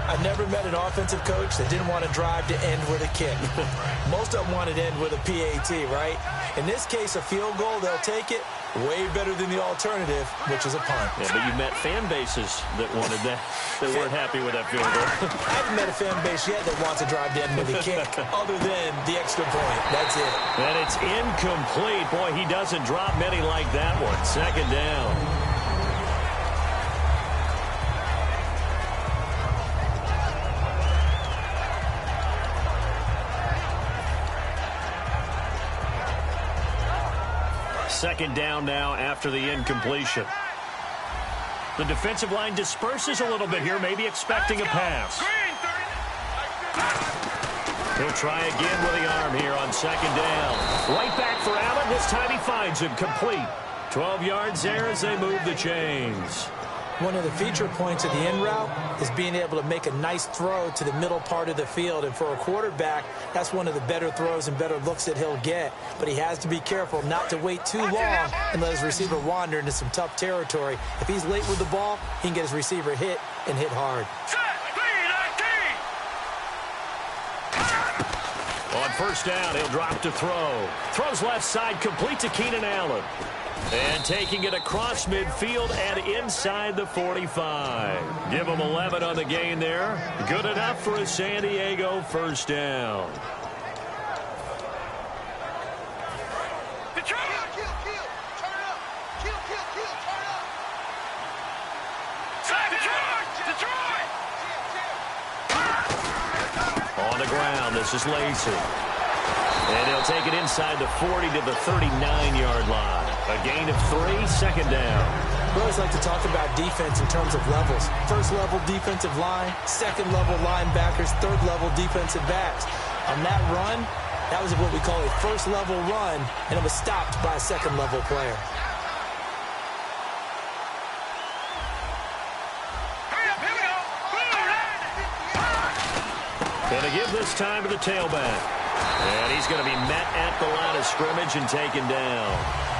I've never met an offensive coach that didn't want to drive to end with a kick. Most of them want to end with a PAT, right? In this case, a field goal, they'll take it. Way better than the alternative, which is a punt. Yeah, but you met fan bases that wanted that, that weren't happy with that field goal. I haven't met a fan base yet that wants to drive to end with a kick other than the extra point. That's it. And it's incomplete. Boy, he doesn't drop many like that one. Second down. Second down now after the incompletion. The defensive line disperses a little bit here, maybe expecting a pass. He'll try again with the arm here on second down. Right back for Allen. This time he finds him complete. 12 yards there as they move the chains. One of the feature points of the in route is being able to make a nice throw to the middle part of the field. And for a quarterback, that's one of the better throws and better looks that he'll get. But he has to be careful not to wait too long and let his receiver wander into some tough territory. If he's late with the ball, he can get his receiver hit and hit hard. On first down, he'll drop to throw. Throws left side, complete to Keenan Allen. And taking it across midfield and inside the 45. Give him 11 on the gain there. Good enough for a San Diego first down. On the ground, this is Lacey. And he'll take it inside the 40 to the 39-yard line. A gain of 3, second down. We always like to talk about defense in terms of levels. First-level defensive line, second-level linebackers, third-level defensive backs. On that run, that was what we call a first-level run, and it was stopped by a second-level player. Gonna give this time to the tailback. And he's going to be met at the line of scrimmage and taken down.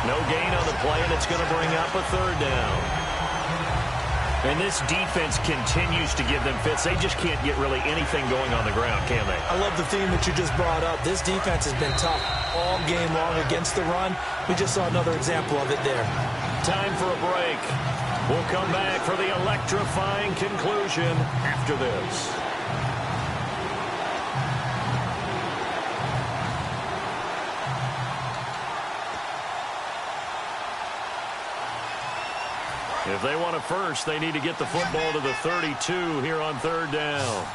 No gain on the play, and it's going to bring up a third down. And this defense continues to give them fits. They just can't get really anything going on the ground, can they? I love the theme that you just brought up. This defense has been tough all game long against the run. We just saw another example of it there. Time for a break. We'll come back for the electrifying conclusion after this. If they want a first, they need to get the football to the 32 here on third down.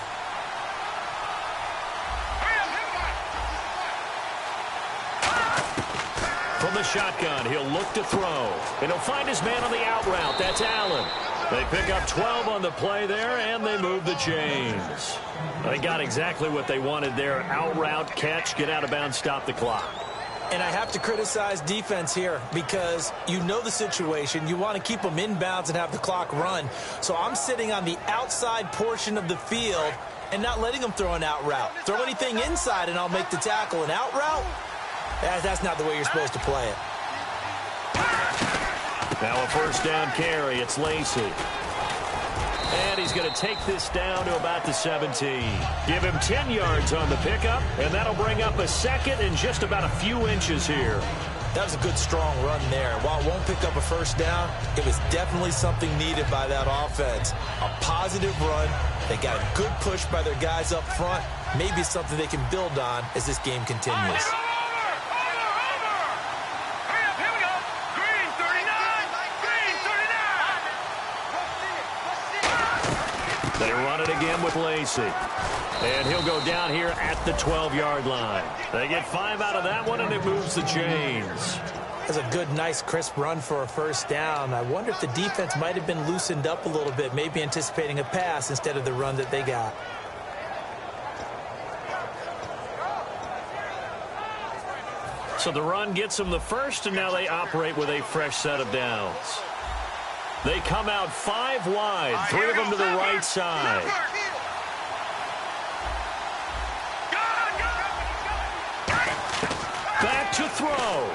From the shotgun, he'll look to throw. And he'll find his man on the out route. That's Allen. They pick up 12 on the play there, and they move the chains. They got exactly what they wanted there. Out route, catch, get out of bounds, stop the clock. And I have to criticize defense here because you know the situation. You want to keep them inbounds and have the clock run. So I'm sitting on the outside portion of the field and not letting them throw an out route. Throw anything inside and I'll make the tackle. An out route? That's not the way you're supposed to play it. Now a first down carry. It's Lacey. And he's going to take this down to about the 17. Give him 10 yards on the pickup, and that'll bring up a second and just about a few inches here. That was a good, strong run there. While it won't pick up a first down, it was definitely something needed by that offense. A positive run. They got a good push by their guys up front. Maybe something they can build on as this game continues. They run it again with Lacey. And he'll go down here at the 12-yard line. They get 5 out of that one, and it moves the chains. That's a good, nice, crisp run for a first down. I wonder if the defense might have been loosened up a little bit, maybe anticipating a pass instead of the run that they got. So the run gets them the first, and now they operate with a fresh set of downs. They come out 5 wide, 3 of them to the right side. Back to throw.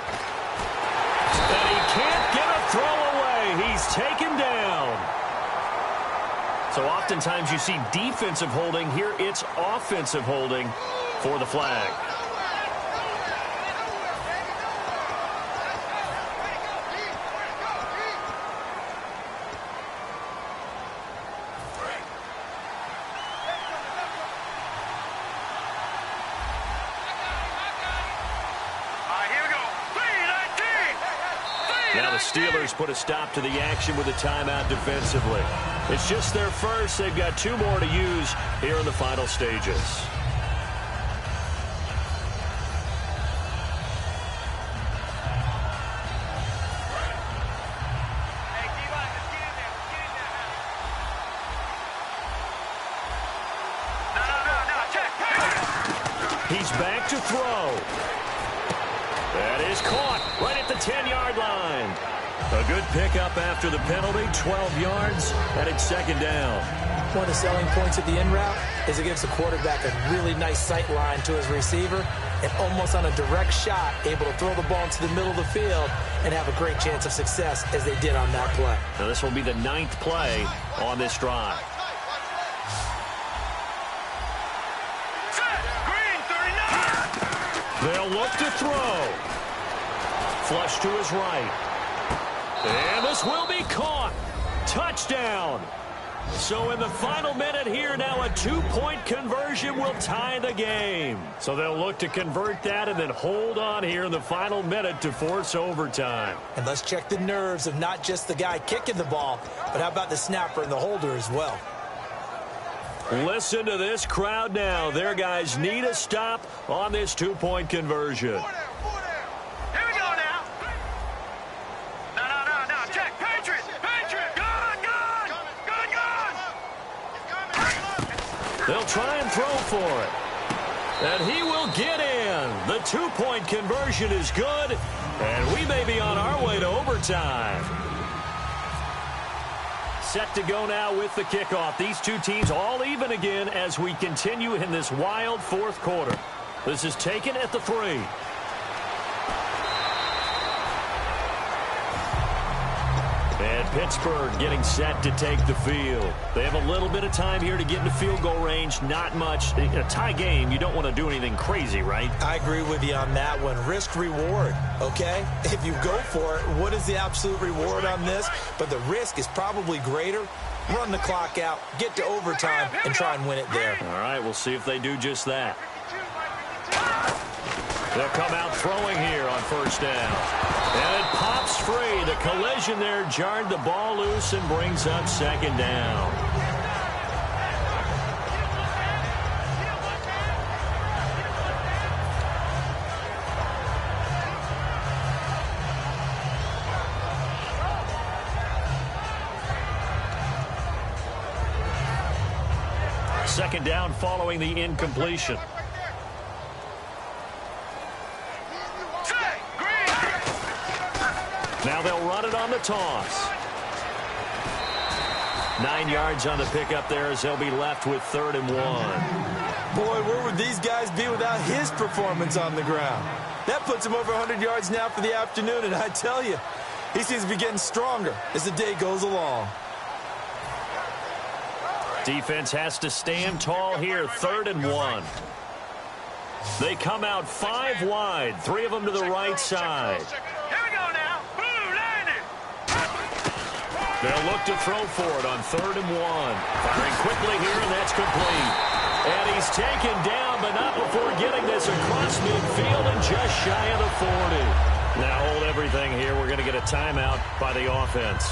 And he can't get a throw away. He's taken down. So oftentimes you see defensive holding. Here it's offensive holding for the flag. Now the Steelers put a stop to the action with a timeout defensively. It's just their first. They've got 2 more to use here in the final stages. He's back to throw. That is caught right at the 10-yard line. A good pickup after the penalty, 12 yards, and it's second down. One of the selling points of the in route is it gives the quarterback a really nice sight line to his receiver and almost on a direct shot able to throw the ball into the middle of the field and have a great chance of success as they did on that play. Now this will be the 9th play on this drive. They'll look to throw. Flush to his right. And this will be caught. Touchdown. So in the final minute here, now a 2-point conversion will tie the game. So they'll look to convert that and then hold on here in the final minute to force overtime. And let's check the nerves of not just the guy kicking the ball, but how about the snapper and the holder as well. Listen to this crowd now. Their guys need a stop on this 2-point conversion. Here we go now. No. Check. Patriot. Gun. They'll try and throw for it. And he will get in. The 2-point conversion is good. And we may be on our way to overtime. Set to go now with the kickoff. These two teams all even again as we continue in this wild fourth quarter. This is taken at the 3. And Pittsburgh getting set to take the field. They have a little bit of time here to get into field goal range. Not much. In a tie game, you don't want to do anything crazy, right? I agree with you on that one. Risk-reward, okay? If you go for it, what is the absolute reward on this? But the risk is probably greater. Run the clock out, get to overtime, and try and win it there. All right, we'll see if they do just that. They'll come out throwing here on first down. And it pops free. The collision there jarred the ball loose and brings up second down. Second down following the incompletion. Now they'll run it on the toss. 9 yards on the pickup there as they'll be left with 3rd and 1. Boy, where would these guys be without his performance on the ground? That puts him over 100 yards now for the afternoon, and I tell you, he seems to be getting stronger as the day goes along. Defense has to stand tall here, 3rd and 1. They come out 5 wide, 3 of them to the right side. Here we go now. Blue landed. They'll look to throw for it on 3rd and 1. Firing quickly here, and that's complete. And he's taken down, but not before getting this across midfield and just shy of the 40. Now hold everything here. We're going to get a timeout by the offense.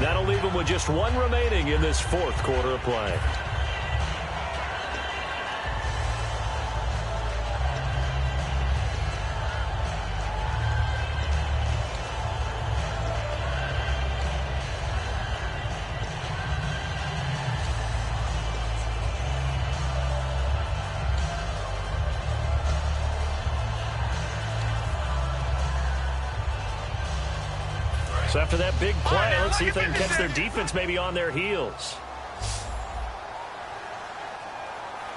That'll leave them with just 1 remaining in this 4th quarter of play. So after that big play, let's see if they can catch their defense maybe on their heels.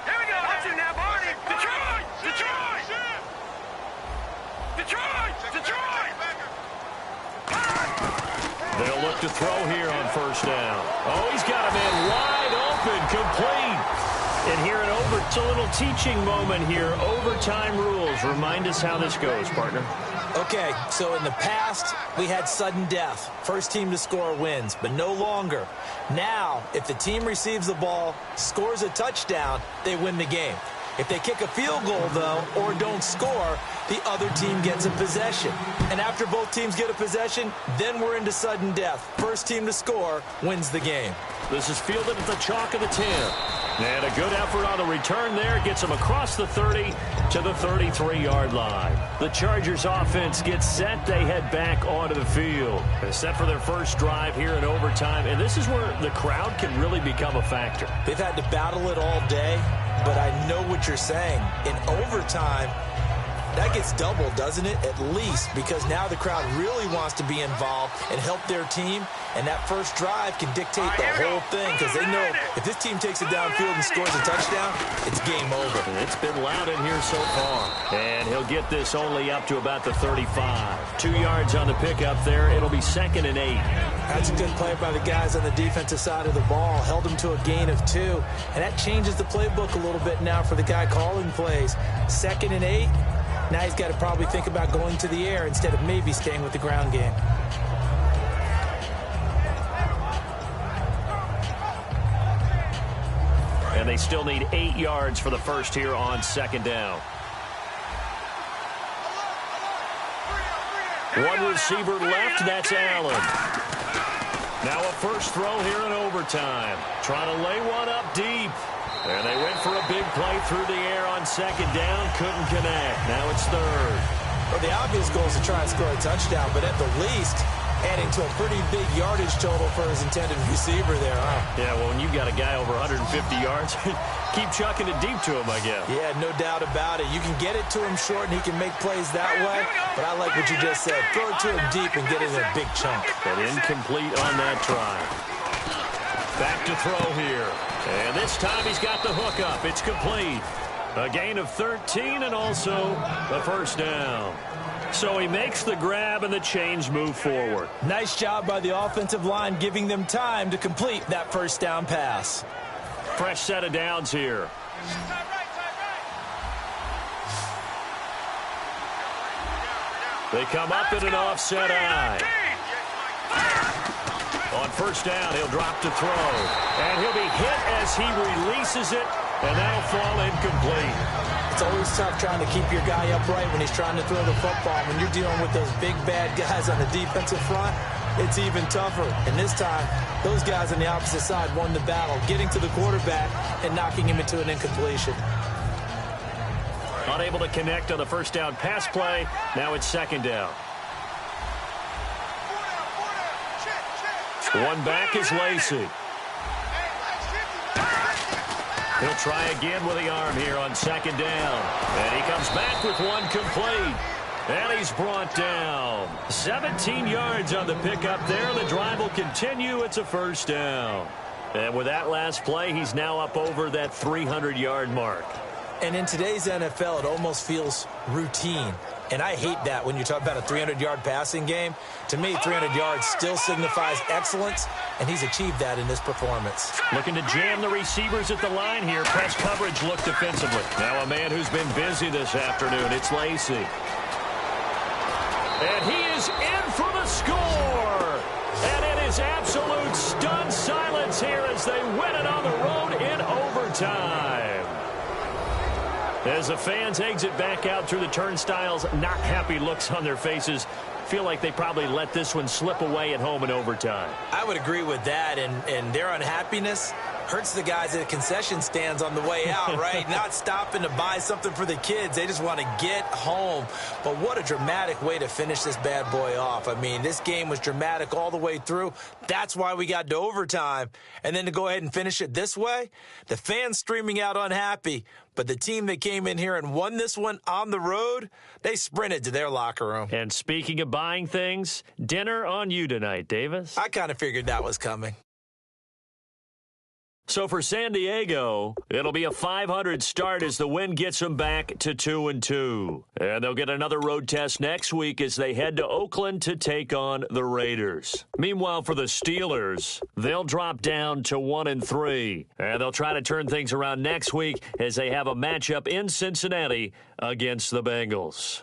Here we go. Watch it now, Barney. Detroit. They'll look to throw here on first down. Oh, he's got a man wide open, complete. And here it's a little teaching moment here. Overtime rules. Remind us how this goes, partner. Okay, so in the past, we had sudden death. First team to score wins, but no longer. Now, if the team receives the ball, scores a touchdown, they win the game. If they kick a field goal, though, or don't score, the other team gets a possession. And after both teams get a possession, then we're into sudden death. First team to score wins the game. This is fielded at the chalk of the 10. And a good effort on the return there. Gets them across the 30 to the 33-yard line. The Chargers offense gets set. They head back onto the field. They're set for their first drive here in overtime. And this is where the crowd can really become a factor. They've had to battle it all day, but I know what you're saying. In overtime, That gets doubled, doesn't it? At least, because now the crowd really wants to be involved and help their team, and that first drive can dictate the whole thing, because they know if this team takes it downfield and scores a touchdown, it's game over. It's been loud in here so far, and he'll get this only up to about the 35. 2 yards on the pickup there. It'll be 2nd and 8. That's a good play by the guys on the defensive side of the ball. Held them to a gain of 2, and that changes the playbook a little bit now for the guy calling plays. 2nd and 8. Now he's got to probably think about going to the air instead of maybe staying with the ground game. And they still need 8 yards for the first here on 2nd down. One receiver left, that's Allen. Now a first throw here in overtime. Trying to lay one up deep. And they went for a big play through the air on 2nd down. Couldn't connect. Now it's 3rd. Well, the obvious goal is to try and score a touchdown, but at the least, adding to a pretty big yardage total for his intended receiver there, huh? Yeah, well, when you've got a guy over 150 yards, keep chucking it deep to him, I guess. Yeah, no doubt about it. You can get it to him short, and he can make plays that way, but I like what you just said. Throw it to him deep and get it in a big chunk. But incomplete on that try. Back to throw here. And this time he's got the hook up. It's complete. A gain of 13 and also a first down. So he makes the grab and the change move forward. Nice job by the offensive line giving them time to complete that first down pass. Fresh set of downs here. They come up in an offset eye. On first down, he'll drop to throw. And he'll be hit as he releases it, and that'll fall incomplete. It's always tough trying to keep your guy upright when he's trying to throw the football. When you're dealing with those big, bad guys on the defensive front, it's even tougher. And this time, those guys on the opposite side won the battle, getting to the quarterback and knocking him into an incompletion. Unable to connect on the first down pass play. Now it's 2nd down. One back is Lacey. He'll try again with the arm here on 2nd down. And he comes back with one complete. And he's brought down. 17 yards on the pickup there. The drive will continue. It's a first down. And with that last play, he's now up over that 300-yard mark. And in today's NFL, it almost feels routine. And I hate that when you talk about a 300-yard passing game. To me, 300 yards still signifies excellence, and he's achieved that in this performance. Looking to jam the receivers at the line here. Press coverage look defensively. Now a man who's been busy this afternoon. It's Lacey. And he is in for the score. And it is absolute stunned silence here as they win it on the road in overtime. As the fans exit back out through the turnstiles, not happy looks on their faces. Feel like they probably let this one slip away at home in overtime. I would agree with that, and their unhappiness hurts the guys at the concession stands on the way out, right? Not stopping to buy something for the kids. They just want to get home. But what a dramatic way to finish this bad boy off. I mean, this game was dramatic all the way through. That's why we got to overtime. And then to go ahead and finish it this way, the fans streaming out unhappy. But the team that came in here and won this one on the road, they sprinted to their locker room. And speaking of buying things, dinner on you tonight, Davis. I kind of figured that was coming. So for San Diego, it'll be a 500 start as the win gets them back to 2-2. And they'll get another road test next week as they head to Oakland to take on the Raiders. Meanwhile, for the Steelers, they'll drop down to 1-3. And they'll try to turn things around next week as they have a matchup in Cincinnati against the Bengals.